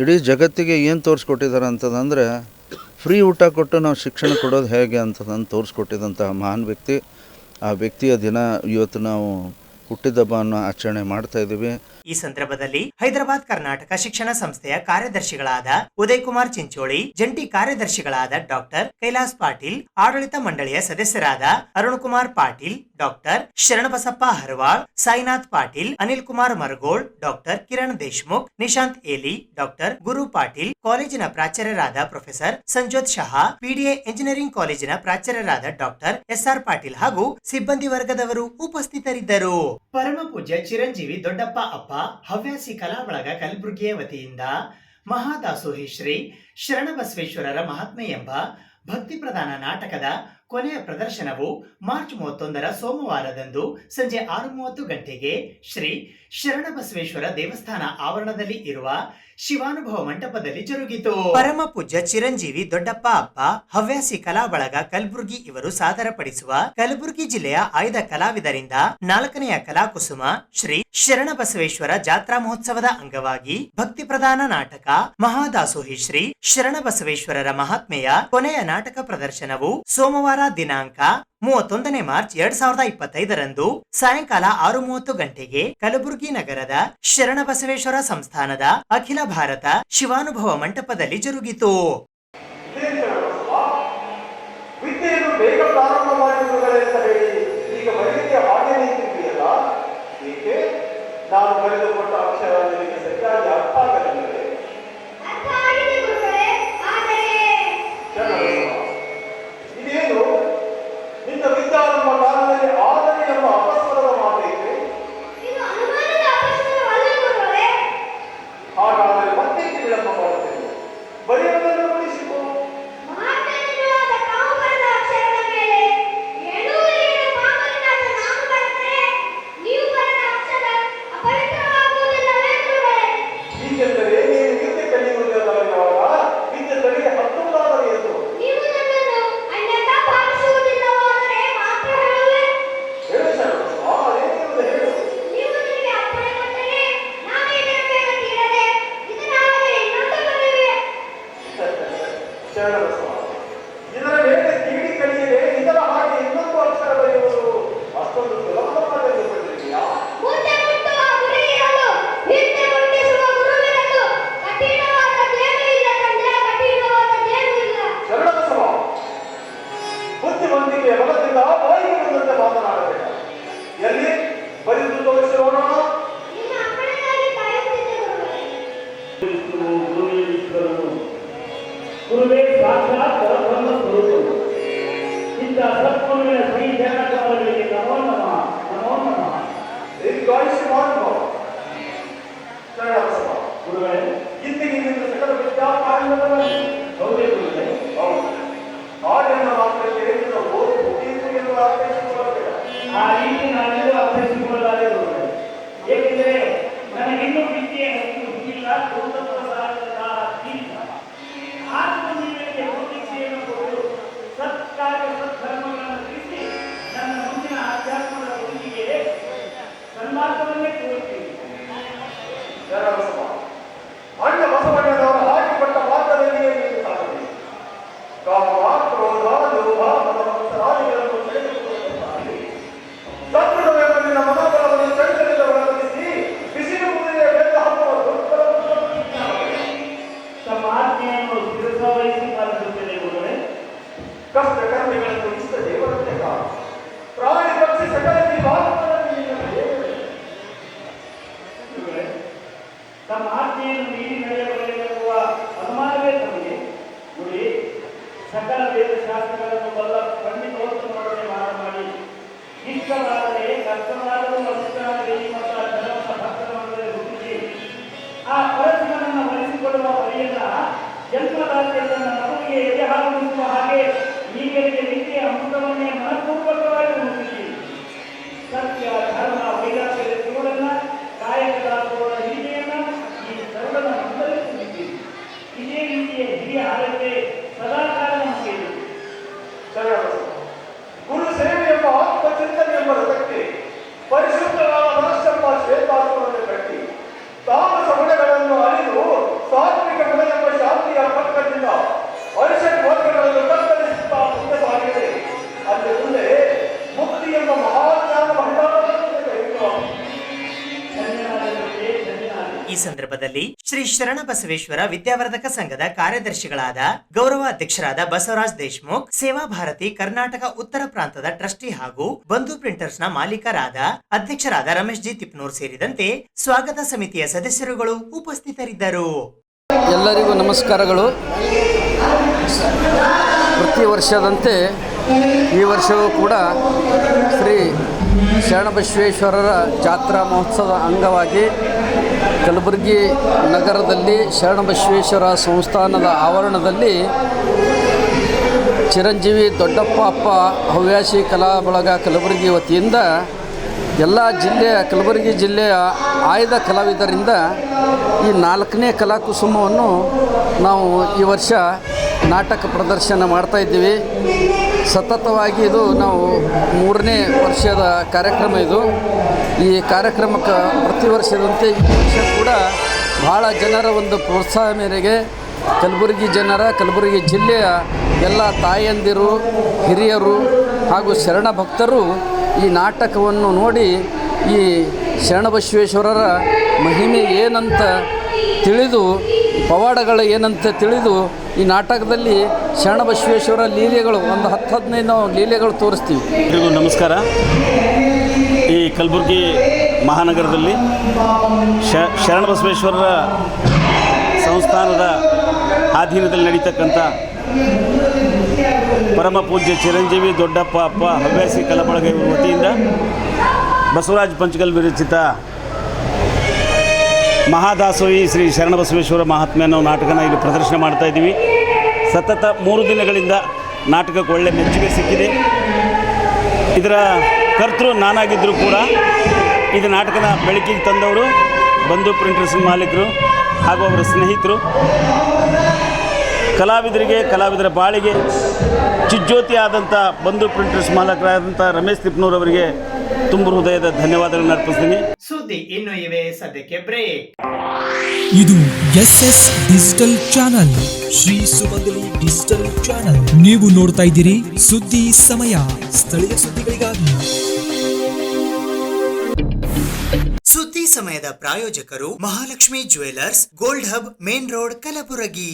ಇಡೀ ಜಗತ್ತಿಗೆ ಏನು ತೋರಿಸ್ಕೊಟ್ಟಿದ್ದಾರೆ ಅಂತಂದರೆ ಫ್ರೀ ಊಟ ಕೊಟ್ಟು ನಾವು ಶಿಕ್ಷಣ ಕೊಡೋದು ಹೇಗೆ ಅಂತಂದು ತೋರಿಸ್ಕೊಟ್ಟಿದ್ದಂತಹ ಮಹಾನ್ ವ್ಯಕ್ತಿ. ಆ ವ್ಯಕ್ತಿಯ ದಿನ ಇವತ್ತು ನಾವು ಹುಟ್ಟಿದ ಹಬ್ಬವನ್ನು ಆಚರಣೆ ಮಾಡ್ತಾ ಇದ್ದೀವಿ. ಈ ಸಂದರ್ಭದಲ್ಲಿ ಹೈದರಾಬಾದ್ ಕರ್ನಾಟಕ ಶಿಕ್ಷಣ ಸಂಸ್ಥೆಯ ಕಾರ್ಯದರ್ಶಿಗಳಾದ ಉದಯ್ ಕುಮಾರ್ ಚಿಂಚೋಳಿ, ಜಂಟಿ ಕಾರ್ಯದರ್ಶಿಗಳಾದ ಡಾಕ್ಟರ್ ಕೈಲಾಸ್ ಪಾಟೀಲ್, ಆಡಳಿತ ಮಂಡಳಿಯ ಸದಸ್ಯರಾದ Arun Kumar Patil, doctor Sharanabasappa Haraval, Sainath Patil, Anil Kumar Maragol, doctor Kiran Deshmukh, Nishant Eli, doctor Guru Patil, ಕಾಲೇಜಿನ ಪ್ರಾಚಾರ್ಯರಾದ professor Sanjot Shaha, PDA engineering ಕಾಲೇಜಿನ ಪ್ರಾಚಾರ್ಯರಾದ ಡಾಕ್ಟರ್ ಎಸ್ಆರ್ ಪಾಟೀಲ್ ಹಾಗೂ ಸಿಬ್ಬಂದಿ ವರ್ಗದವರು ಉಪಸ್ಥಿತರಿದ್ದರು. ಪರಮ ಪೂಜ್ಯ ಚಿರಂಜೀವಿ ದೊಡ್ಡಪ್ಪ ಅಪ್ಪ ಹವ್ಯಾಸಿ ಕಲಾ ಬಳಗ ಕಲಬುರಗಿಯ ವತಿಯಿಂದ ಮಹಾದಾಸೋಹಿ ಶ್ರೀ ಶರಣಬಸವೇಶ್ವರರ ಮಹಾತ್ಮೆ ಎಂಬ ಭಕ್ತಿ ಪ್ರಧಾನ ನಾಟಕದ ಕೊನೆಯ ಪ್ರದರ್ಶನವು ಮಾರ್ಚ್ 31ರ ಸೋಮವಾರದಂದು ಸಂಜೆ 6:30 ಗಂಟೆಗೆ ಶ್ರೀ ಶರಣಬಸವೇಶ್ವರ ದೇವಸ್ಥಾನ ಆವರಣದಲ್ಲಿ ಇರುವ ಶಿವಾನುಭವ ಮಂಟಪದಲ್ಲಿ ಜರುಗಿತು. ಪರಮ ಪೂಜ್ಯ ಚಿರಂಜೀವಿ ದೊಡ್ಡಪ್ಪ ಅಪ್ಪ ಹವ್ಯಾಸಿ ಕಲಾ ಬಳಗ ಕಲಬುರಗಿ ಇವರು ಸಾದರಪಡಿಸುವ ಕಲಬುರಗಿ ಜಿಲ್ಲೆಯ ಆಯ್ದ ಕಲಾವಿದರಿಂದ 4ನೆಯ ಕಲಾಕುಸುಮ ಶ್ರೀ ಶರಣಬಸವೇಶ್ವರ ಜಾತ್ರಾ ಮಹೋತ್ಸವದ ಅಂಗವಾಗಿ ಭಕ್ತಿ ಪ್ರಧಾನ ನಾಟಕ ಮಹಾದಾಸೋಹಿ ಶ್ರೀ ಶರಣಬಸವೇಶ್ವರರ ಮಹಾತ್ಮೆಯ ಕೊನೆಯ ನಾಟಕ ಪ್ರದರ್ಶನವು ಸೋಮವಾರ ದಿನಾಂಕ 31 ಮಾರ್ಚ್ 2025ರಂದು ಸಾಯಂಕಾಲ 6:30 ಗಂಟೆಗೆ ಕಲಬುರಗಿ ನಗರದ ಶರಣಬಸವೇಶ್ವರ ಸಂಸ್ಥಾನದ ಅಖಿಲ ಭಾರತ ಶಿವಾನುಭವ ಮಂಟಪದಲ್ಲಿ ಜರುಗಿತು. ವಿದ್ಯೆಯನ್ನು ಬೇಗ ಪ್ರಾರಂಭ ಮಾಡಿರುವುಗಳೇ ಅಂತ ಹೇಳಿ ಈಗ ಬರೆಯಲಿಕ್ಕೆ ಹಾಗೆ ನಿಂತಿದೆಯಲ್ಲ, ಏಕೆ? ನಾನು ಬರೆದುಕೊಟ್ಟ ಅಕ್ಷರ ನಿನಗೆ ಸರಿಯಾಗಿ ಅರ್ಥ ಆಗಲಿಲ್ಲವೇ? ಇದೇನು ನಿನ್ನ ವಿದ್ಯಾರಂಭ ಕಾಲದಲ್ಲಿ ಆದರೆ ಎಂಬ ಅಪಸ್ವರದ ಮಾತೈತೆ. ಹಾಗಾದರೆ ಮತ್ತೆ ವಿಳಂಬ ಮಾಡುತ್ತೇನೆ, ಬರೆಯುವುದನ್ನು ಉಳಿಸಿಕೊ. ಹೀಗೆಂದರೆ ನೀನು ವಿದ್ಯೆ ಕಲಿಯುವುದಲ್ಲವಾಗ ವಿದ್ಯೆ ತಲೆಗೆ ಹತ್ತುವುದಾದರೆ ಎಂದು ಹೇಳು ಶರಣಬಸವ, ಅದೇನಿರುವುದು ಹೇಳು. ಶರಣಬಸವ, ಇದರ ಮೇಲೆ ಕಿಡಿ ಕಲಿಯದೆ ಇದರ ಹಾಗೆ ಇನ್ನೊಂದು ಅಕ್ಷರ ಬರೆಯುವುದು ಅಷ್ಟೊಂದು ಸುಲಭವಾಗಿ ಪಡೆದಿದೆಯಾ? ಶರಣಬಸವ, ಬುದ್ಧಿವಂತಿಕೆಯ ಬಲದಿಂದ ಬಾಯಿಗೆ ಬಂದಂತೆ ಮಾತನಾಡಬೇಡ. ಎಲ್ಲಿ ಬರೆದು ತೋರಿಸಿರೋಣ. ಗುರುವೇ ಸಾಕ್ಷಾತ್ ಪರಬ್ರಹ್ಮ ಸ್ವರೂಪರು. ಇಂಥ ಸದ್ಗುರುವಿನ ಶ್ರೀ ಚರಣಕಮಲಗಳಿಗೆ ನಮೋ ನಮಃ, ನಮೋ ನಮಃ. ದೀರ್ಘಾಯುಷ್ಯ ಮಾಡುವ ಶರಣಬಸವ. ಗುರುಗಳೇ, ಇಂದಿಗೆ ನಿನ್ನ ಸಕಲ ವಿದ್ಯಾಪಾಂಡವರಲ್ಲಿ ಹೌದೇ ಗುರುಗಳೇ? ಹೌದು. ಹಾಡೆನ್ನ ಮಾತ್ರಕ್ಕೆ ನಿನ್ನ ಓದು ಮುಗಿಯಿತು ಎಂದು ಅರ್ಥೈಸಿಕೊಳ್ಳಬೇಡ. ಆ ರೀತಿ ನಾನೆಂದು ಅರ್ಥೈಸಿಕೊಳ್ಳಲಾರೆ ಗುರುಗಳೇ. ಏಕೆಂದರೆ ನನಗಿನ್ನೂ ವಿದ್ಯೆ ಹುಟ್ಟಿಲ್ಲ, ಆತ್ಮನಿಗೆ ದೀಕ್ಷೆಯನ್ನು ಕೊಟ್ಟು ಸತ್ಕಾರ್ಯ ಸದ್ಧರ್ಮಗಳನ್ನು ತಿಳಿಸಿ ನನ್ನ ಮುಂದಿನ ಆಧ್ಯಾತ್ಮದ ಬದುಕಿಗೆ ಸನ್ಮಾರ್ಗವನ್ನೇ ತೋರುತ್ತೀನಿ. ಶರಣಬಸವ, ಅಣ್ಣ ಬಸವಣ್ಣನವರ ಹಾಕಿಕೊಟ್ಟ ಮಾರ್ಗದಲ್ಲಿಯೇ ನೀನು ಸಾಗಬೇಕು. ಕಾಮ, ಕ್ರೋಧ, ಲೋಭ, ಮದಮತ್ಸರಾದಿಗಳನ್ನು ಸೆಳೆದುಕೊಳ್ಳುತ್ತಾಗಿ ಸದ್ಗುಣವೆಂಬ ನಿನ್ನ ಮನೋಬಲವನ್ನು ಚಳಿತದಿಂದ ಒಳಗೊಳಿಸಿ ಬಿಸಿಲು ಮುಗಿದ ಬೆಲ್ಲ ಹಾಕುವ ತಮ್ಮ ಆಜ್ಞೆಯನ್ನು ಶಿರಸಾವಹಿಸಿ ಪಾಲಿಸುತ್ತೇನೆ ಗುರುಗಳೇ. ಕಷ್ಟ ಕರ್ಮೆಗಳನ್ನು ಇಷ್ಟ ದೇವರಂತೆ ಕಾಣು. ಪ್ರಾಣಿ ಪಕ್ಷಿ ಸಕಲ ಜೀವಾತ್ಮರಲ್ಲಿ ನಿನ್ನ ದೇವರೇ. ಗುರುಗಳೇ, ತಮ್ಮ ಆಜ್ಞೆಯನ್ನು ಮೀರಿ ನಡೆಯಬಲ್ಲವೆಂಬ ಅನುಮಾನವೇ ತಮಗೆ. ನೋಡಿ, ಸಕಲ ವೇದಶಾಸ್ತ್ರಗಳನ್ನು ಬಲ್ಲ ಪಂಡಿತೋತ್ತಮರೊಡನೆ ಮಾತನಾಡಿ ಇಷ್ಟವಾದರೆ ಕಷ್ಟವಾದರೂ ಅನುಷ್ಠಾನದಲ್ಲಿ ಮತ್ತು ಧರ್ಮದ ಭಕ್ತರೊಂದಿಗೆ ಹುಟ್ಟಿಸಿ ಆ ಪರಶಿವನನ್ನು ವಹಿಸಿಕೊಳ್ಳುವ ಪರಿಯನ್ನ ಜನ್ಮದಾತ್ಯವನ್ನು ನಮಗೆ ಎದೆ ಹಾಕುವ ಹಾಗೆ ಈಗಲಿಗೆ ನಿತ್ಯ ಅಮೃತವನ್ನೇ ಮನಪೂರ್ವಕವಾಗಿ ಹುಟ್ಟಿಸಿ ಸತ್ಯ, ಧರ್ಮ, ವೈರಾಗ್ಯದ ತಿರುಳನ್ನ, ಕಾಯಕದಾಸೋಡ ಹಿರಿಮೆಯನ್ನ ಈ ಸರ್ವದ ಮಂದಲಿಸುತ್ತಿದ್ದೀರಿ. ಇದೇ ರೀತಿಯ ಹಿರಿಯ ಆರತೆ ಸದಾಕಾಲ ನಮಗೆ ಇದೆ. ಶರಣಬಸವ, ಗುರು ಸೇವೆ ಎಂಬ ಆತ್ಮಚಿಂತನೆ ಎಂಬ ರಥಕ್ಕೆ ಪರಿಶುದ್ಧವಾದ ಮನಸ್ಸೆಂಬ ಶ್ವೇತಾತ್ಮವನ್ನು ಕಟ್ಟಿ ತಾಮಸ ಗುಣಗಳನ್ನು ಅರಿತು ಸಾತ್ವಿಕ ಗುಣ ಎಂಬ ಶಾಂತಿಯ ಪಕ್ಕದಿಂದ ಅರಿಷಡ್ ವರ್ಗಗಳ ಈ ಸಂದರ್ಭದಲ್ಲಿ ಶ್ರೀ ಶರಣಬಸವೇಶ್ವರ ವಿದ್ಯಾವರ್ಧಕ ಸಂಘದ ಕಾರ್ಯದರ್ಶಿಗಳಾದ ಗೌರವ ಅಧ್ಯಕ್ಷರಾದ ಬಸವರಾಜ್ ದೇಶಮುಖ್, ಸೇವಾ ಭಾರತಿ ಕರ್ನಾಟಕ ಉತ್ತರ ಪ್ರಾಂತದ ಟ್ರಸ್ಟಿ ಹಾಗೂ ಬಂಧು ಪ್ರಿಂಟರ್ಸ್ ನ ಮಾಲೀಕರಾದ ಅಧ್ಯಕ್ಷರಾದ ರಮೇಶ್ ಜಿ ತಿಪ್ನೂರ್ ಸೇರಿದಂತೆ ಸ್ವಾಗತ ಸಮಿತಿಯ ಸದಸ್ಯರುಗಳು ಉಪಸ್ಥಿತರಿದ್ದರು. ಎಲ್ಲರಿಗೂ ನಮಸ್ಕಾರಗಳು. ಪ್ರತಿ ವರ್ಷದಂತೆ ಈ ವರ್ಷವೂ ಕೂಡ ಶ್ರೀ ಶರಣಬಸವೇಶ್ವರರ ಜಾತ್ರಾ ಮಹೋತ್ಸವದ ಅಂಗವಾಗಿ ಕಲಬುರಗಿ ನಗರದಲ್ಲಿ ಶರಣಬಸವೇಶ್ವರ ಸಂಸ್ಥಾನದ ಆವರಣದಲ್ಲಿ ಚಿರಂಜೀವಿ ದೊಡ್ಡಪ್ಪ ಅಪ್ಪ ಹವ್ಯಾಸಿ ಕಲಾ ಬಳಗ ಕಲಬುರಗಿ ವತಿಯಿಂದ ಎಲ್ಲ ಕಲಬುರಗಿ ಜಿಲ್ಲೆಯ ಆಯ್ದ ಕಲಾವಿದರಿಂದ ಈ 4ನೇ ಕಲಾಕುಸುಮವನ್ನು ನಾವು ಈ ವರ್ಷ ನಾಟಕ ಪ್ರದರ್ಶನ ಮಾಡ್ತಾಯಿದ್ದೀವಿ. ಸತತವಾಗಿ ಇದು ನಾವು 3ನೇ ವರ್ಷದ ಕಾರ್ಯಕ್ರಮ. ಇದು ಈ ಕಾರ್ಯಕ್ರಮಕ್ಕೆ ಪ್ರತಿ ವರ್ಷದಂತೆ ಈ ವರ್ಷ ಕೂಡ ಭಾಳ ಜನರ ಒಂದು ಪ್ರೋತ್ಸಾಹ ಮೇರೆಗೆ ಕಲಬುರಗಿ ಜಿಲ್ಲೆಯ ಎಲ್ಲ ತಾಯಂದಿರು, ಹಿರಿಯರು ಹಾಗೂ ಶರಣ ಭಕ್ತರು ಈ ನಾಟಕವನ್ನು ನೋಡಿ ಈ ಶರಣಬಸವೇಶ್ವರರ ಮಹಿಮೆ ಏನಂತ ತಿಳಿದು, ಪವಾಡಗಳು ಏನಂತ ತಿಳಿದು ಈ ನಾಟಕದಲ್ಲಿ ಶರಣಬಸವೇಶ್ವರ ಲೀಲೆಗಳು ಒಂದು 10-15 ಲೀಲೆಗಳು ತೋರಿಸ್ತೀವಿ. ಎಲ್ರಿಗೂ ನಮಸ್ಕಾರ. ಈ ಕಲಬುರಗಿ ಮಹಾನಗರದಲ್ಲಿ ಶರಣಬಸವೇಶ್ವರರ ಸಂಸ್ಥಾನದ ಅಧೀನದಲ್ಲಿ ನಡೀತಕ್ಕಂಥ ಪರಮ ಪೂಜ್ಯ ಚಿರಂಜೀವಿ ದೊಡ್ಡಪ್ಪ ಅಪ್ಪ ಹವ್ಯಾಸಿ ಕಲಾ ಬಳಗ ವತಿಯಿಂದ ಬಸವರಾಜ್ ಪಂಚಗಲ್ ವಿರಚಿತ ಮಹಾದಾಸೋಹಿ ಶ್ರೀ ಶರಣಬಸವೇಶ್ವರ ಮಹಾತ್ಮೆ ಅನ್ನೋ ನಾಟಕನ ಇಲ್ಲಿ ಪ್ರದರ್ಶನ ಮಾಡ್ತಾ ಇದ್ದೀವಿ. ಸತತ 3 ದಿನಗಳಿಂದ ನಾಟಕಕ್ಕೆ ಒಳ್ಳೆ ಮೆಚ್ಚುಗೆ ಸಿಕ್ಕಿದೆ. ಇದರ ಕರ್ತೃ ನಾನಾಗಿದ್ದರೂ ಕೂಡ ಇದು ನಾಟಕನ ಬೆಳಕಿಗೆ ತಂದವರು ಬಂಧು ಪ್ರಿಂಟರ್ಸ್ ಮಾಲೀಕರು ಹಾಗೂ ಅವರ ಸ್ನೇಹಿತರು. ಕಲಾವಿದರ ಬಾಳಿಗೆ ಚಿಜ್ಯೋತಿ ಆದಂಥ ಬಂಧು ಪ್ರಿಂಟರ್ಸ್ ಮಾಲಕರಾದಂಥ ರಮೇಶ್ ತಿಪ್ನೂರ್ ಅವರಿಗೆ ತುಂಬ ಹೃದಯದ ಧನ್ಯವಾದಗಳನ್ನು ಅರ್ಪಿಸ್ತೀನಿ. ಸುದ್ದಿ ಇನ್ನು ಇವೆ, ಸದ್ಯಕ್ಕೆ ಬ್ರೇಕ್. ಇದು SS ಡಿಜಿಟಲ್ ಚಾನಲ್, ಶ್ರೀ ಸುಮಂಗಲಿ ಡಿಜಿಟಲ್ ಚಾನಲ್. ನೀವು ನೋಡ್ತಾ ಇದ್ದೀರಿ ಸುದ್ದಿ ಸಮಯ, ಸ್ಥಳೀಯ ಸುದ್ದಿಗಳಿಗಾಗಿ. ಸುದ್ದಿ ಸಮಯದ ಪ್ರಾಯೋಜಕರು Mahalakshmi jewellers, gold hub, main road, Kalaburagi.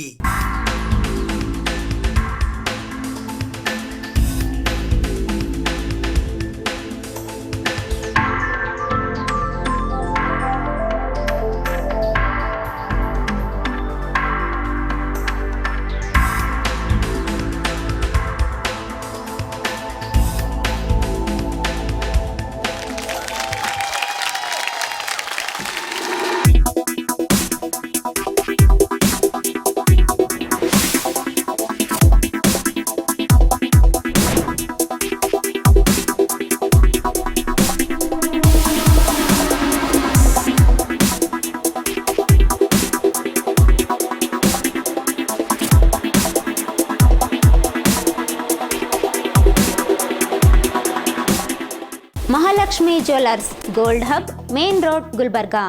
Mahalakshmi jewellers, gold hub, main road, Gulbarga.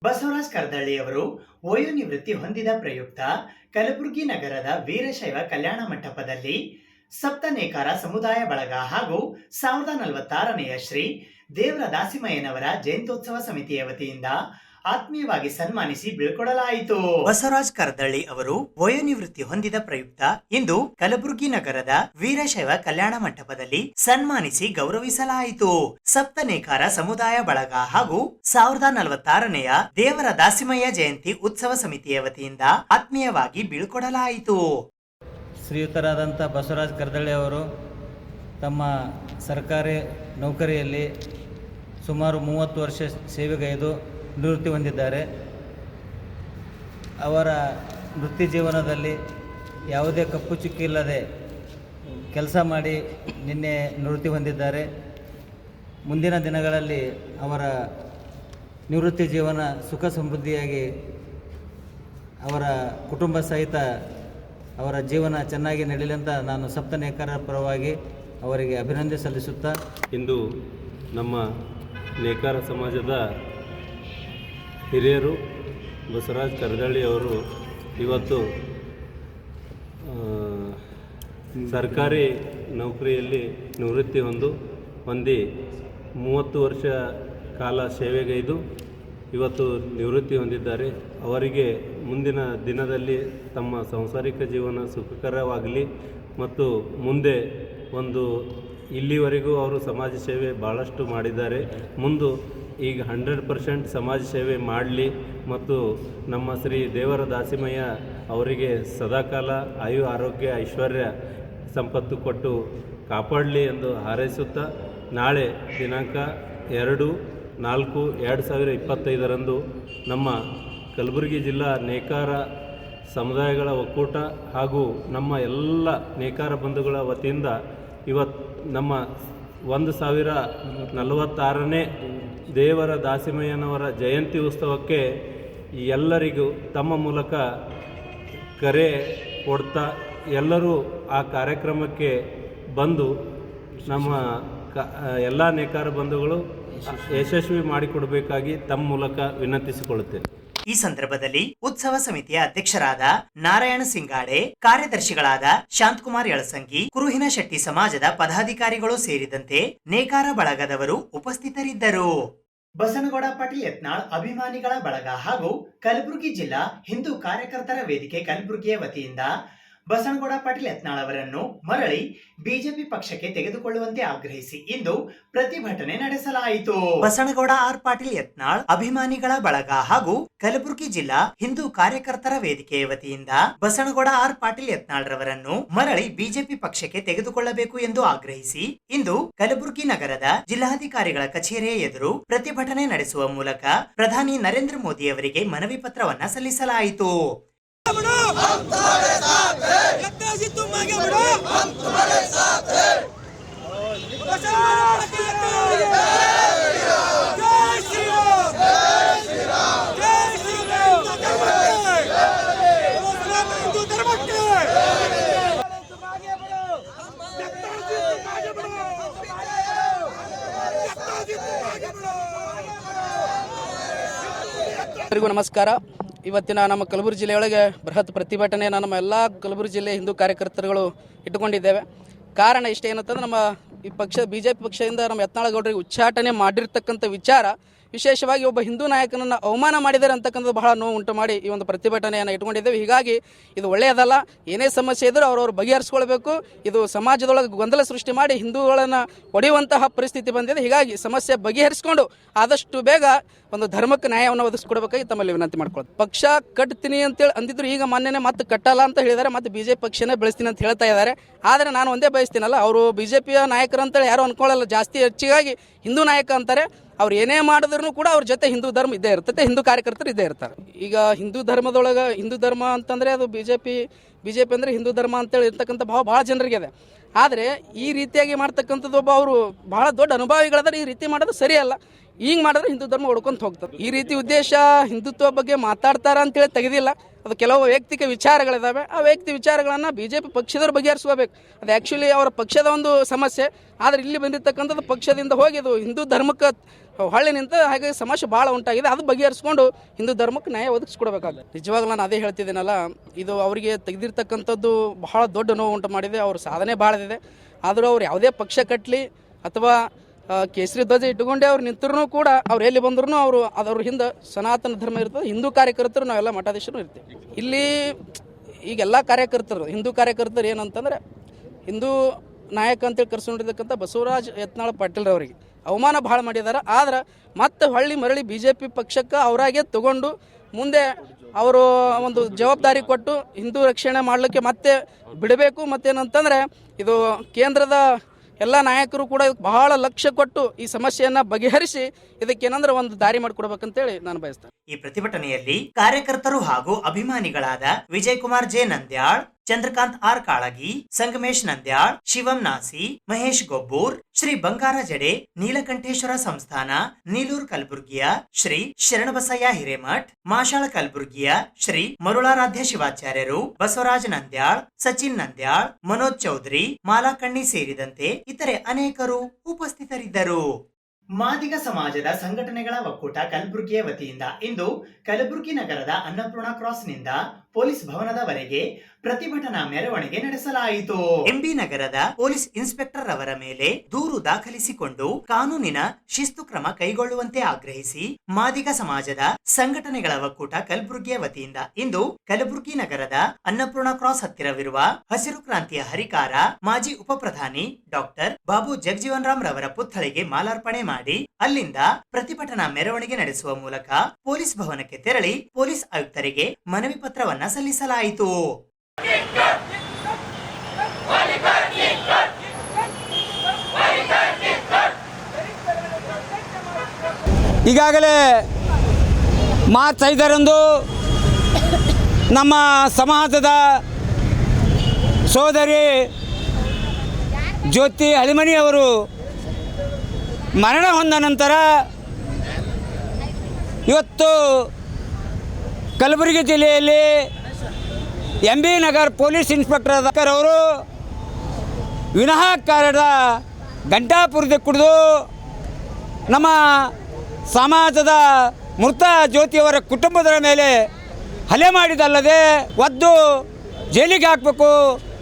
Basavaraj Kardalli ಅವರು ವಯೋನಿವೃತ್ತಿ ಹೊಂದಿದ ಪ್ರಯುಕ್ತ ಕಲಬುರಗಿ ನಗರದ ವೀರಶೈವ ಕಲ್ಯಾಣ ಮಂಟಪದಲ್ಲಿ ಸಪ್ತನೇಕಾರ ಸಮುದಾಯ ಬಳಗ ಹಾಗೂ 1046ನೆಯ ಶ್ರೀ ದೇವರ ದಾಸಿಮಯ್ಯನವರ ಜಯಂತ್ಯೋತ್ಸವ ಸಮಿತಿಯ ವತಿಯಿಂದ ಆತ್ಮೀಯವಾಗಿ ಸನ್ಮಾನಿಸಿ ಬೀಳ್ಕೊಡಲಾಯಿತು. ಬಸವರಾಜ್ ಕರ್ದಳ್ಳಿ ಅವರು ವಯೋನಿವೃತ್ತಿ ಹೊಂದಿದ ಪ್ರಯುಕ್ತ ಇಂದು ಕಲಬುರಗಿ ನಗರದ ವೀರಶೈವ ಕಲ್ಯಾಣ ಮಂಟಪದಲ್ಲಿ ಸನ್ಮಾನಿಸಿ ಗೌರವಿಸಲಾಯಿತು. ಸಪ್ತನೇಕಾರ ಸಮುದಾಯ ಬಳಗ ಹಾಗೂ 1046ನೆಯ ದೇವರ ದಾಸಿಮಯ್ಯ ಜಯಂತಿ ಉತ್ಸವ ಸಮಿತಿಯ ವತಿಯಿಂದ ಆತ್ಮೀಯವಾಗಿ ಬೀಳ್ಕೊಡಲಾಯಿತು. ಶ್ರೀಯುತರಾದಂಥ ಬಸವರಾಜ್ ಕರ್ದಳ್ಳಿ ಅವರು ತಮ್ಮ ಸರ್ಕಾರಿ ನೌಕರಿಯಲ್ಲಿ ಸುಮಾರು 30 ವರ್ಷ ಸೇವೆಗೈದು ನಿವೃತ್ತಿ ಹೊಂದಿದ್ದಾರೆ. ಅವರ ವೃತ್ತಿ ಜೀವನದಲ್ಲಿ ಯಾವುದೇ ಕಪ್ಪು ಚುಕ್ಕಿ ಇಲ್ಲದೆ ಕೆಲಸ ಮಾಡಿ ನಿನ್ನೆ ನಿವೃತ್ತಿ ಹೊಂದಿದ್ದಾರೆ. ಮುಂದಿನ ದಿನಗಳಲ್ಲಿ ಅವರ ನಿವೃತ್ತಿ ಜೀವನ ಸುಖ ಸಮೃದ್ಧಿಯಾಗಿ ಅವರ ಕುಟುಂಬ ಸಹಿತ ಅವರ ಜೀವನ ಚೆನ್ನಾಗಿ ನಡೆಯಲಿ ಅಂತ ನಾನು ಸಪ್ತ ನೇಕಾರರ ಪರವಾಗಿ ಅವರಿಗೆ ಅಭಿನಂದನೆ ಸಲ್ಲಿಸುತ್ತಾ, ಇಂದು ನಮ್ಮ ನೇಕಾರ ಸಮಾಜದ ಹಿರಿಯರು ಬಸವರಾಜ್ ಕರದಳ್ಳಿ ಅವರು ಇವತ್ತು ಸರ್ಕಾರಿ ನೌಕರಿಯಲ್ಲಿ ನಿವೃತ್ತಿ ಹೊಂದಿ 30 ವರ್ಷ ಕಾಲ ಸೇವೆಗೈದು ಇವತ್ತು ನಿವೃತ್ತಿ ಹೊಂದಿದ್ದಾರೆ. ಅವರಿಗೆ ಮುಂದಿನ ದಿನದಲ್ಲಿ ತಮ್ಮ ಸಾಂಸಾರಿಕ ಜೀವನ ಸುಖಕರವಾಗಲಿ ಮತ್ತು ಮುಂದೆ ಇಲ್ಲಿವರೆಗೂ ಅವರು ಸಮಾಜ ಸೇವೆ ಭಾಳಷ್ಟು ಮಾಡಿದ್ದಾರೆ. ಮುಂದೆ ಈಗ 100% ಸಮಾಜ ಸೇವೆ ಮಾಡಲಿ ಮತ್ತು ನಮ್ಮ ಶ್ರೀ ದೇವರ ದಾಸಿಮಯ್ಯ ಅವರಿಗೆ ಸದಾಕಾಲ ಆಯು ಆರೋಗ್ಯ ಐಶ್ವರ್ಯ ಸಂಪತ್ತು ಕೊಟ್ಟು ಕಾಪಾಡಲಿ ಎಂದು ಹಾರೈಸುತ್ತಾ, ನಾಳೆ ದಿನಾಂಕ 2/4/2025 ನಮ್ಮ ಕಲಬುರಗಿ ಜಿಲ್ಲಾ ನೇಕಾರ ಸಮುದಾಯಗಳ ಒಕ್ಕೂಟ ಹಾಗೂ ನಮ್ಮ ಎಲ್ಲ ನೇಕಾರ ಬಂಧುಗಳ ವತಿಯಿಂದ ಇವತ್ತು ನಮ್ಮ 1046ನೇ ದೇವರ ದಾಸಿಮಯ್ಯನವರ ಜಯಂತಿ ಉತ್ಸವಕ್ಕೆ ಎಲ್ಲರಿಗೂ ತಮ್ಮ ಮೂಲಕ ಕರೆ ಕೊಡ್ತಾ ಎಲ್ಲರೂ ಆ ಕಾರ್ಯಕ್ರಮಕ್ಕೆ ಬಂದು ನಮ್ಮ ಎಲ್ಲ ನೇಕಾರ ಬಂಧುಗಳು ಯಶಸ್ವಿ ಮಾಡಿಕೊಡಬೇಕಾಗಿ ತಮ್ಮ ಮೂಲಕ ವಿನಂತಿಸಿಕೊಳ್ಳುತ್ತೇನೆ. ಈ ಸಂದರ್ಭದಲ್ಲಿ ಉತ್ಸವ ಸಮಿತಿಯ ಅಧ್ಯಕ್ಷರಾದ ನಾರಾಯಣ ಸಿಂಗಾಡೆ, ಕಾರ್ಯದರ್ಶಿಗಳಾದ ಶಾಂತಕುಮಾರ್ ಯಳಸಂಗಿ, ಕುರುಹಿನ ಶೆಟ್ಟಿ ಸಮಾಜದ ಪದಾಧಿಕಾರಿಗಳು ಸೇರಿದಂತೆ ನೇಕಾರ ಬಳಗದವರು ಉಪಸ್ಥಿತರಿದ್ದರು. ಬಸನಗೌಡ ಪಾಟೀಲ್ ಯತ್ನಾಳ್ ಅಭಿಮಾನಿಗಳ ಬಳಗ ಹಾಗೂ ಕಲಬುರಗಿ ಜಿಲ್ಲಾ ಹಿಂದೂ ಕಾರ್ಯಕರ್ತರ ವೇದಿಕೆ ಕಲಬುರಗಿಯ ವತಿಯಿಂದ ಬಸನಗೌಡ ಪಾಟೀಲ್ ಯತ್ನಾಳ್ ಅವರನ್ನು ಮರಳಿ ಬಿಜೆಪಿ ಪಕ್ಷಕ್ಕೆ ತೆಗೆದುಕೊಳ್ಳುವಂತೆ ಆಗ್ರಹಿಸಿ ಇಂದು ಪ್ರತಿಭಟನೆ ನಡೆಸಲಾಯಿತು. ಬಸನಗೌಡ ಆರ್ ಪಾಟೀಲ್ ಯತ್ನಾಳ್ ಅಭಿಮಾನಿಗಳ ಬಳಗ ಹಾಗೂ ಕಲಬುರಗಿ ಜಿಲ್ಲಾ ಹಿಂದೂ ಕಾರ್ಯಕರ್ತರ ವೇದಿಕೆಯ ವತಿಯಿಂದ ಬಸನಗೌಡ ಆರ್ ಪಾಟೀಲ್ ಯತ್ನಾಳ್ ರವರನ್ನು ಮರಳಿ ಬಿಜೆಪಿ ಪಕ್ಷಕ್ಕೆ ತೆಗೆದುಕೊಳ್ಳಬೇಕು ಎಂದು ಆಗ್ರಹಿಸಿ ಇಂದು ಕಲಬುರಗಿ ನಗರದ ಜಿಲ್ಲಾಧಿಕಾರಿಗಳ ಕಚೇರಿಯ ಎದುರು ಪ್ರತಿಭಟನೆ ನಡೆಸುವ ಮೂಲಕ ಪ್ರಧಾನಿ ನರೇಂದ್ರ ಮೋದಿ ಅವರಿಗೆ ಮನವಿ ಪತ್ರವನ್ನ ಸಲ್ಲಿಸಲಾಯಿತು. ಎಲ್ಲರಿಗೂ ನಮಸ್ಕಾರ. ಇವತ್ತಿನ ನಮ್ಮ ಕಲಬುರಗಿ ಜಿಲ್ಲೆಯೊಳಗೆ ಬೃಹತ್ ಪ್ರತಿಭಟನೆಯನ್ನು ನಮ್ಮ ಎಲ್ಲ ಕಲಬುರಗಿ ಜಿಲ್ಲೆ ಹಿಂದೂ ಕಾರ್ಯಕರ್ತರುಗಳು ಇಟ್ಟುಕೊಂಡಿದ್ದೇವೆ. ಕಾರಣ ಇಷ್ಟೇ ಏನಂತಂದ್ರೆ ನಮ್ಮ ಈ ಪಕ್ಷ ಬಿಜೆಪಿ ಪಕ್ಷದಿಂದ ನಮ್ಮ ಯತ್ನಾಳಗೌಡರಿಗೆ ಉಚ್ಚಾಟನೆ ಮಾಡಿರ್ತಕ್ಕಂಥ ವಿಚಾರ, ವಿಶೇಷವಾಗಿ ಒಬ್ಬ ಹಿಂದೂ ನಾಯಕನನ್ನು ಅವಮಾನ ಮಾಡಿದ್ದಾರೆ ಅಂತಕ್ಕಂಥದ್ದು ಬಹಳ ನೋವು ಉಂಟು ಮಾಡಿ ಈ ಒಂದು ಪ್ರತಿಭಟನೆಯನ್ನು ಇಟ್ಕೊಂಡಿದ್ದೇವೆ. ಹೀಗಾಗಿ ಇದು ಒಳ್ಳೆಯದಲ್ಲ. ಏನೇ ಸಮಸ್ಯೆ ಇದ್ದರೂ ಅವ್ರವ್ರು ಬಗೆಹರಿಸ್ಕೊಳ್ಬೇಕು. ಇದು ಸಮಾಜದೊಳಗೆ ಗೊಂದಲ ಸೃಷ್ಟಿ ಮಾಡಿ ಹಿಂದೂಗಳನ್ನು ಹೊಡೆಯುವಂತಹ ಪರಿಸ್ಥಿತಿ ಬಂದಿದೆ. ಹೀಗಾಗಿ ಸಮಸ್ಯೆ ಬಗೆಹರಿಸ್ಕೊಂಡು ಆದಷ್ಟು ಬೇಗ ಒಂದು ಧರ್ಮಕ್ಕೆ ನ್ಯಾಯವನ್ನು ಒದಗಿಸ್ಕೊಡ್ಬೇಕಾಗಿ ತಮ್ಮಲ್ಲಿ ವಿನಂತಿ ಮಾಡ್ಕೊಳ್ಳೋದು. ಪಕ್ಷ ಕಟ್ತೀನಿ ಅಂತೇಳಿ ಅಂದಿದ್ರು, ಈಗ ಮೊನ್ನೆನೇ ಮತ್ತೆ ಕಟ್ಟಲ್ಲ ಅಂತ ಹೇಳಿದ್ದಾರೆ, ಮತ್ತೆ ಬಿಜೆಪಿ ಪಕ್ಷನೇ ಬೆಳೆಸ್ತೀನಿ ಅಂತ ಹೇಳ್ತಾ ಇದ್ದಾರೆ. ಆದರೆ ನಾನು ಒಂದೇ ಬಯಸ್ತೀನಲ್ಲ, ಅವರು ಬಿಜೆಪಿಯ ನಾಯಕರು ಅಂತೇಳಿ ಯಾರು ಅಂದ್ಕೊಳ್ಳಲ್ಲ. ಜಾಸ್ತಿ ಹೆಚ್ಚಿಗಾಗಿ ಹಿಂದೂ ನಾಯಕ ಅಂತಾರೆ. ಅವ್ರು ಏನೇ ಮಾಡಿದ್ರು ಕೂಡ ಅವ್ರ ಜೊತೆ ಹಿಂದೂ ಧರ್ಮ ಇದ್ದೇ ಇರ್ತದೆ, ಹಿಂದೂ ಕಾರ್ಯಕರ್ತರು ಇದ್ದೇ ಇರ್ತಾರೆ. ಈಗ ಹಿಂದೂ ಧರ್ಮದೊಳಗೆ ಹಿಂದೂ ಧರ್ಮ ಅಂತಂದರೆ ಅದು ಬಿಜೆಪಿ ಅಂದರೆ ಹಿಂದೂ ಧರ್ಮ ಅಂತೇಳಿ ಇರ್ತಕ್ಕಂಥ ಭಾಳ ಜನರಿಗೆ ಇದೆ. ಆದರೆ ಈ ರೀತಿಯಾಗಿ ಮಾಡ್ತಕ್ಕಂಥದ್ದು ಅವರು ಭಾಳ ದೊಡ್ಡ ಅನುಭವಿಗಳಾದ್ರೆ ಈ ರೀತಿ ಮಾಡೋದು ಸರಿಯಲ್ಲ. ಹಿಂಗೆ ಮಾಡಿದ್ರೆ ಹಿಂದೂ ಧರ್ಮ ಹೊಡ್ಕೊಂತ ಹೋಗ್ತದೆ. ಈ ರೀತಿ ಉದ್ದೇಶ ಹಿಂದುತ್ವ ಬಗ್ಗೆ ಮಾತಾಡ್ತಾರ ಅಂತೇಳಿ ತೆಗೆದಿಲ್ಲ. ಅದು ಕೆಲವು ವೈಯಕ್ತಿಕ ವಿಚಾರಗಳಿದ್ದಾವೆ. ಆ ವೈಯಕ್ತಿಕ ವಿಚಾರಗಳನ್ನು ಬಿಜೆಪಿ ಪಕ್ಷದವ್ರು ಬಗೆಹರಿಸ್ಕೋಬೇಕು. ಅದು ಆ್ಯಕ್ಚುಲಿ ಅವರ ಪಕ್ಷದ ಒಂದು ಸಮಸ್ಯೆ. ಆದರೆ ಇಲ್ಲಿ ಬಂದಿರತಕ್ಕಂಥದ್ದು ಪಕ್ಷದಿಂದ ಹೋಗಿ ಇದು ಹಿಂದೂ ಧರ್ಮಕ್ಕೆ ಹೊಳ್ಳಿ ನಿಂತ, ಹಾಗಾಗಿ ಸಮಸ್ಯೆ ಭಾಳ ಉಂಟಾಗಿದೆ. ಅದು ಬಗೆಹರಿಸ್ಕೊಂಡು ಹಿಂದೂ ಧರ್ಮಕ್ಕೆ ನ್ಯಾಯ ಒದಗಿಸ್ಕೊಡ್ಬೇಕಾಗುತ್ತೆ. ನಿಜವಾಗ್ಲೂ ನಾನು ಅದೇ ಹೇಳ್ತಿದ್ದೀನಲ್ಲ, ಇದು ಅವರಿಗೆ ತೆಗೆದಿರ್ತಕ್ಕಂಥದ್ದು ಬಹಳ ದೊಡ್ಡ ನೋವು ಉಂಟು ಮಾಡಿದೆ. ಅವ್ರ ಸಾಧನೆ ಭಾಳದಿದೆ. ಆದರೂ ಅವ್ರು ಯಾವುದೇ ಪಕ್ಷ ಕಟ್ಟಲಿ ಅಥವಾ ಕೇಸರಿ ಧ್ವಜ ಇಟ್ಟುಕೊಂಡೇ ಅವ್ರು ನಿಂತರೂ ಕೂಡ ಅವ್ರು ಎಲ್ಲಿ ಬಂದ್ರೂ ಅವ್ರ ಹಿಂದೆ ಸನಾತನ ಧರ್ಮ ಇರ್ತದೆ. ಹಿಂದೂ ಕಾರ್ಯಕರ್ತರು ನಾವೆಲ್ಲ ಮಠಾಧೀಶರು ಇರ್ತೀವಿ. ಇಲ್ಲಿ ಈಗೆಲ್ಲ ಕಾರ್ಯಕರ್ತರು ಹಿಂದೂ ಕಾರ್ಯಕರ್ತರು ಏನಂತಂದರೆ, ಹಿಂದೂ ನಾಯಕ ಅಂತೇಳಿ ಕರೆಸ್ಕೊಂಡಿರ್ತಕ್ಕಂಥ ಬಸವರಾಜ್ ಯತ್ನಾಳ್ ಪಾಟೀಲ್ರವರಿಗೆ ಅವಮಾನ ಭಾಳ ಮಾಡಿದ್ದಾರೆ. ಆದ್ರೆ ಮತ್ತೆ ಹೊಳ್ಳಿ ಮರಳಿ ಬಿಜೆಪಿ ಪಕ್ಷಕ್ಕೆ ಅವರಾಗೆ ತಗೊಂಡು ಮುಂದೆ ಅವರು ಒಂದು ಜವಾಬ್ದಾರಿ ಕೊಟ್ಟು ಹಿಂದೂ ರಕ್ಷಣೆ ಮಾಡಲಿಕ್ಕೆ ಮತ್ತೆ ಬಿಡಬೇಕು. ಮತ್ತೇನಂತಂದರೆ ಇದು ಕೇಂದ್ರದ ಎಲ್ಲ ನಾಯಕರು ಕೂಡ ಬಹಳ ಲಕ್ಷ್ಯ ಕೊಟ್ಟು ಈ ಸಮಸ್ಯೆಯನ್ನು ಬಗೆಹರಿಸಿ ಇದಕ್ಕೇನಂದ್ರೆ ಒಂದು ದಾರಿ ಮಾಡಿಕೊಡ್ಬೇಕಂತೇಳಿ ನಾನು ಬಯಸ್ತೇನೆ. ಈ ಪ್ರತಿಭಟನೆಯಲ್ಲಿ ಕಾರ್ಯಕರ್ತರು ಹಾಗೂ ಅಭಿಮಾನಿಗಳಾದ ವಿಜಯಕುಮಾರ್ ಜೆ ನಂದ್ಯಾಳ್, ಚಂದ್ರಕಾಂತ್ ಆರ್ ಕಾಳಗಿ, ಸಂಗಮೇಶ್ ನಂದ್ಯಾಳ್, ಶಿವಂ ನಾಸಿ, ಮಹೇಶ್ ಗೊಬ್ಬೂರ್, ಶ್ರೀ ಬಂಗಾರ ಜಡೆ ನೀಲಕಂಠೇಶ್ವರ ಸಂಸ್ಥಾನ ನೀಲೂರ್ ಕಲಬುರ್ಗಿಯ ಶ್ರೀ ಶರಣಬಸಯ್ಯ ಹಿರೇಮಠ್, ಮಾಶಾಳ ಕಲಬುರ್ಗಿಯ ಶ್ರೀ ಮರುಳಾರಾಧ್ಯ ಶಿವಾಚಾರ್ಯರು, ಬಸವರಾಜ್ ನಂದ್ಯಾಳ್, ಸಚಿನ್ ನಂದ್ಯಾಳ್, ಮನೋಜ್ ಚೌಧರಿ, ಮಾಲಾಕಣ್ಣಿ ಸೇರಿದಂತೆ ಇತರೆ ಅನೇಕರು ಉಪಸ್ಥಿತರಿದ್ದರು. ಮಾದಿಗ ಸಮಾಜದ ಸಂಘಟನೆಗಳ ಒಕ್ಕೂಟ ಕಲಬುರಗಿಯ ವತಿಯಿಂದ ಇಂದು ಕಲಬುರಗಿ ನಗರದ ಅನ್ನಪೂರ್ಣ ಕ್ರಾಸ್ನಿಂದ ಪೊಲೀಸ್ ಭವನದವರೆಗೆ ಪ್ರತಿಭಟನಾ ಮೆರವಣಿಗೆ ನಡೆಸಲಾಯಿತು. ಎಂಬಿ ನಗರದ ಪೊಲೀಸ್ ಇನ್ಸ್ಪೆಕ್ಟರ್ ಅವರ ಮೇಲೆ ದೂರು ದಾಖಲಿಸಿಕೊಂಡು ಕಾನೂನಿನ ಶಿಸ್ತು ಕ್ರಮ ಕೈಗೊಳ್ಳುವಂತೆ ಆಗ್ರಹಿಸಿ ಮಾದಿಗ ಸಮಾಜದ ಸಂಘಟನೆಗಳ ಒಕ್ಕೂಟ ಕಲಬುರಗಿಯ ವತಿಯಿಂದ ಇಂದು ಕಲಬುರಗಿ ನಗರದ ಅನ್ನಪೂರ್ಣ ಕ್ರಾಸ್ ಹತ್ತಿರವಿರುವ ಹಸಿರು ಕ್ರಾಂತಿಯ ಹರಿಕಾರ ಮಾಜಿ ಉಪಪ್ರಧಾನಿ ಡಾಕ್ಟರ್ ಬಾಬು ಜಗಜೀವನ್ ರಾಮ್ ರವರ ಪುತ್ಥಳಿಗೆ ಮಾಲಾರ್ಪಣೆ ಮಾಡಿ ಅಲ್ಲಿಂದ ಪ್ರತಿಭಟನಾ ಮೆರವಣಿಗೆ ನಡೆಸುವ ಮೂಲಕ ಪೊಲೀಸ್ ಭವನಕ್ಕೆ ತೆರಳಿ ಪೊಲೀಸ್ ಆಯುಕ್ತರಿಗೆ ಮನವಿ ಪತ್ರವನ್ನ ಸಲ್ಲಿಸಲಾಯಿತು. ಈಗಾಗಲೇ ಮಾರ್ಚ್ 5ರಂದು ನಮ್ಮ ಸಮಾಜದ ಸೋದರಿ ಜ್ಯೋತಿ ಹಳಿಮನಿಯವರು ಮರಣ ಹೊಂದ ನಂತರ ಇವತ್ತು ಕಲಬುರಗಿ ಜಿಲ್ಲೆಯಲ್ಲಿ ಎಂಬಿ ನಗರ್ ಪೊಲೀಸ್ ಇನ್ಸ್ಪೆಕ್ಟರ್ ಅವರು ವಿನಾಕಾರದ ಗಂಟಾಪುರದ ಕುಡಿದು ನಮ್ಮ ಸಮಾಜದ ಮೃತ ಜ್ಯೋತಿಯವರ ಕುಟುಂಬದ ಮೇಲೆ ಹಲ್ಲೆ ಮಾಡಿದಲ್ಲದೆ ಒದ್ದು ಜೈಲಿಗೆ ಹಾಕಬೇಕು,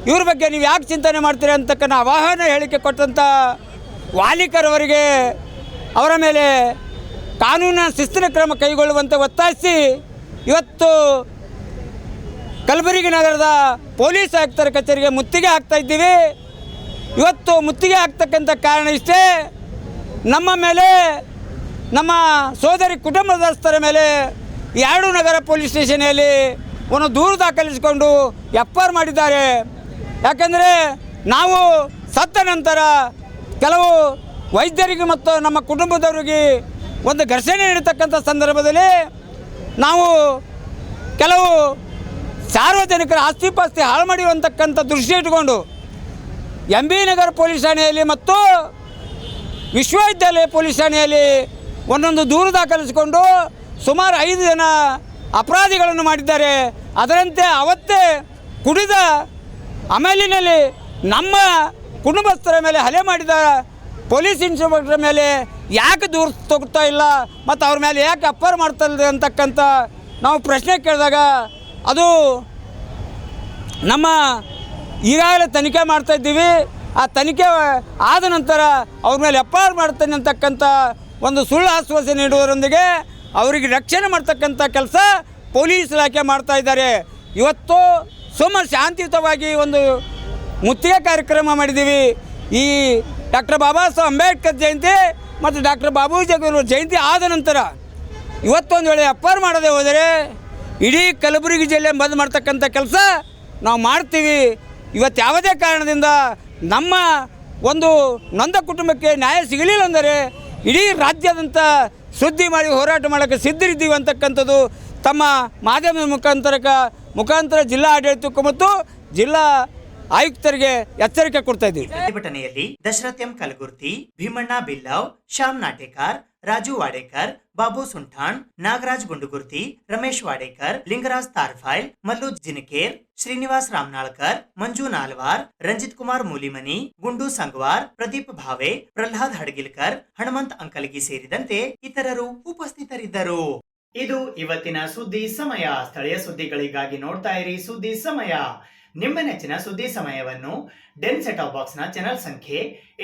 ಇವ್ರ ಬಗ್ಗೆ ನೀವು ಯಾಕೆ ಚಿಂತನೆ ಮಾಡ್ತೀರಿ ಅಂತಕ್ಕಂಥ ಆಹ್ವಾನ ಹೇಳಿಕೆ ಕೊಟ್ಟಂಥ ವಾಲಿಕರವರಿಗೆ ಅವರ ಮೇಲೆ ಕಾನೂನಿನ ಶಿಸ್ತಿನ ಕ್ರಮ ಕೈಗೊಳ್ಳುವಂತೆ ಒತ್ತಾಯಿಸಿ ಇವತ್ತು ಕಲಬುರಗಿ ನಗರದ ಪೊಲೀಸ್ ಆಯುಕ್ತರ ಕಚೇರಿಗೆ ಮುತ್ತಿಗೆ ಹಾಕ್ತಾ ಇದ್ದೀವಿ. ಇವತ್ತು ಮುತ್ತಿಗೆ ಹಾಕ್ತಕ್ಕಂಥ ಕಾರಣ ಇಷ್ಟೇ, ನಮ್ಮ ಮೇಲೆ ನಮ್ಮ ಸೋದರಿ ಕುಟುಂಬದಸ್ಥರ ಮೇಲೆ ಎರಡು ನಗರ ಪೊಲೀಸ್ ಸ್ಟೇಷನಲ್ಲಿ ಒಂದು ದೂರು ದಾಖಲಿಸಿಕೊಂಡು FR ಮಾಡಿದ್ದಾರೆ. ಯಾಕೆಂದರೆ ನಾವು ಸತ್ತ ನಂತರ ಕೆಲವು ವೈದ್ಯರಿಗೆ ಮತ್ತು ನಮ್ಮ ಕುಟುಂಬದವರಿಗೆ ಒಂದು ಘರ್ಷಣೆ ನೀಡತಕ್ಕಂಥ ಸಂದರ್ಭದಲ್ಲಿ ನಾವು ಕೆಲವು ಸಾರ್ವಜನಿಕರ ಆಸ್ತಿಪಾಸ್ತಿ ಹಾಳು ಮಾಡಿರುವಂತಕ್ಕಂಥ ದೃಷ್ಟಿ ಇಟ್ಕೊಂಡು ಎಂಬಿ ನಗರ ಪೊಲೀಸ್ ಠಾಣೆಯಲ್ಲಿ ಮತ್ತು ವಿಶ್ವವಿದ್ಯಾಲಯ ಪೊಲೀಸ್ ಠಾಣೆಯಲ್ಲಿ ಒಂದೊಂದು ದೂರು ದಾಖಲಿಸಿಕೊಂಡು ಸುಮಾರು 5 ಜನ ಅಪರಾಧಿಗಳನ್ನು ಮಾಡಿದ್ದಾರೆ. ಅದರಂತೆ ಅವತ್ತೇ ಕುಡಿದ ಅಮಲಿನಲ್ಲಿ ನಮ್ಮ ಕುಟುಂಬಸ್ಥರ ಮೇಲೆ ಹಲ್ಲೆ ಮಾಡಿದ ಪೊಲೀಸ್ ಇನ್ಸ್ಪೆಕ್ಟರ್ ಮೇಲೆ ಯಾಕೆ ದೂರು ತಗೋತಾ ಇಲ್ಲ ಮತ್ತು ಅವ್ರ ಮೇಲೆ ಯಾಕೆ FR ಮಾಡ್ತಾರೆ ಅಂತಕ್ಕಂಥ ನಾವು ಪ್ರಶ್ನೆ ಕೇಳಿದಾಗ ಅದು ನಮ್ಮ ಈಗಾಗಲೇ ತನಿಖೆ ಮಾಡ್ತಾಯಿದ್ದೀವಿ, ಆ ತನಿಖೆ ಆದ ನಂತರ ಅವ್ರ ಮೇಲೆ FR ಮಾಡ್ತೇನೆ ಅಂತಕ್ಕಂಥ ಒಂದು ಸುಳ್ಳು ಆಶ್ವಾಸನೆ ನೀಡುವುದರೊಂದಿಗೆ ಅವರಿಗೆ ರಕ್ಷಣೆ ಮಾಡ್ತಕ್ಕಂಥ ಕೆಲಸ ಪೊಲೀಸ್ ಇಲಾಖೆ ಮಾಡ್ತಾ ಇದ್ದಾರೆ. ಇವತ್ತು ಶಾಂತಿಯುತವಾಗಿ ಒಂದು ಮುತ್ತಿಗೆ ಕಾರ್ಯಕ್ರಮ ಮಾಡಿದ್ದೀವಿ. ಈ ಡಾಕ್ಟರ್ ಬಾಬಾ ಸಾಹೇಬ್ ಅಂಬೇಡ್ಕರ್ ಜಯಂತಿ ಮತ್ತು ಡಾಕ್ಟರ್ ಬಾಬು ಜಗಜೀವನ್ ಜಯಂತಿ ಆದ ನಂತರ ಇವತ್ತೊಂದು ವೇಳೆ FR ಮಾಡದೆ ಹೋದರೆ ಇಡೀ ಕಲಬುರಗಿ ಜಿಲ್ಲೆ ಬಂದ್ ಮಾಡ್ತಕ್ಕಂಥ ಕೆಲಸ ನಾವು ಮಾಡ್ತೀವಿ. ಇವತ್ತು ಯಾವುದೇ ಕಾರಣದಿಂದ ನಮ್ಮ ಒಂದು ನೊಂದ ಕುಟುಂಬಕ್ಕೆ ನ್ಯಾಯ ಸಿಗಲಿಲ್ಲ ಅಂದರೆ ಇಡೀ ರಾಜ್ಯಾದ್ಯಂತ ಸುದ್ದಿ ಮಾಡಿ ಹೋರಾಟ ಮಾಡೋಕ್ಕೆ ಸಿದ್ಧರಿದ್ದೀವಿ ಅಂತಕ್ಕಂಥದ್ದು ತಮ್ಮ ಮಾಧ್ಯಮದ ಮುಖಾಂತರ ಜಿಲ್ಲಾ ಆಡಳಿತಕ್ಕೂ ಮತ್ತು ಜಿಲ್ಲಾ ಆಯುಕ್ತರಿಗೆ ಎಚ್ಚರಿಕೆ ಕೊಡ್ತಾ ಇದ್ದೀವಿ. ಪ್ರತಿಭಟನೆಯಲ್ಲಿ ದಶರಥ್ ಎಂ ಕಲಗುರ್ತಿ, ಭೀಮಣ್ಣ ಬಿಲ್ಲವ್, ಶ್ಯಾಮ್ ನಾಟೇಕರ್, ರಾಜು ವಾಡೇಕರ್, ಬಾಬು ಸುಂಠಾಣ್, ನಾಗರಾಜ್ ಗುಂಡುಗುರ್ತಿ, ರಮೇಶ್ ವಾಡೇಕರ್, ಲಿಂಗರಾಜ್ ತಾರ್ಫೈಲ್, ಮಲ್ಲು ಜಿನಕೇರ್, ಶ್ರೀನಿವಾಸ್ ರಾಮನಾಳ್ಕರ್, ಮಂಜು ನಾಲ್ವಾರ್, ರಂಜಿತ್ ಕುಮಾರ್ ಮೂಲಿಮನಿ, ಗುಂಡು ಸಂಗವಾರ್, ಪ್ರದೀಪ್ ಭಾವೆ, ಪ್ರಹ್ಲಾದ್ ಹಡಗಿಲ್ಕರ್, ಹನುಮಂತ್ ಅಂಕಲಗಿ ಸೇರಿದಂತೆ ಇತರರು ಉಪಸ್ಥಿತರಿದ್ದರು. ಇದು ಇವತ್ತಿನ ಸುದ್ದಿ ಸಮಯ. ಸ್ಥಳೀಯ ಸುದ್ದಿಗಳಿಗಾಗಿ ನೋಡ್ತಾ ಇರಿ ಸುದ್ದಿ ಸಮಯ. ನಿಮ್ಮ ನೆಚ್ಚಿನ ಸುದ್ದಿ ಸಮಯವನ್ನು ಡೆನ್ ಸೆಟ್ ಆಫ್ ಬಾಕ್ಸ್ ನ ಚಾನೆಲ್ ಸಂಖ್ಯೆ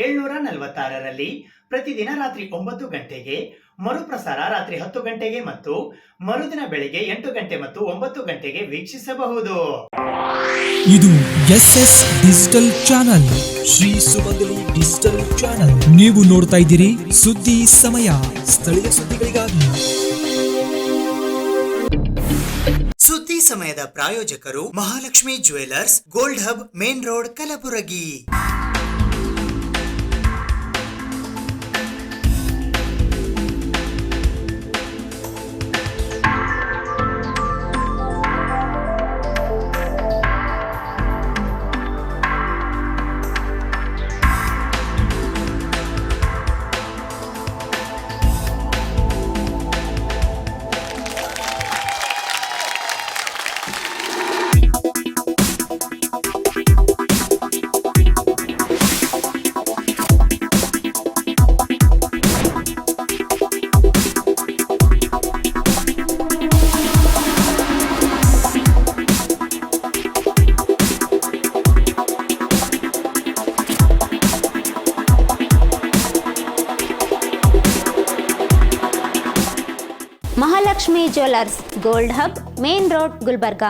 746ರಲ್ಲಿ ಪ್ರತಿದಿನ ರಾತ್ರಿ 9 ಗಂಟೆಗೆ, ಮರುಪ್ರಸಾರ ರಾತ್ರಿ 10 ಗಂಟೆಗೆ ಮತ್ತು ಮರುದಿನ ಬೆಳಿಗ್ಗೆ 8 ಗಂಟೆ ಮತ್ತು 9 ಗಂಟೆಗೆ ವೀಕ್ಷಿಸಬಹುದು. ಇದು SS ಡಿಜಿಟಲ್ ಚಾನಲ್, ಶ್ರೀ ಸುಮಂಗಲಿ ಡಿಜಿಟಲ್ ಚಾನಲ್. ನೀವು ನೋಡ್ತಾ ಇದ್ದೀರಿ ಸುದ್ದಿ ಸಮಯ, ಸ್ಥಳೀಯ ಸುದ್ದಿಗಳಿಗಾಗಿ. ಸುದ್ದಿ ಸಮಯದ ಪ್ರಾಯೋಜಕರು Mahalakshmi jewellers, gold hub, main road, Kalaburagi. Mahalakshmi jewellers gold hub main road Gulbarga.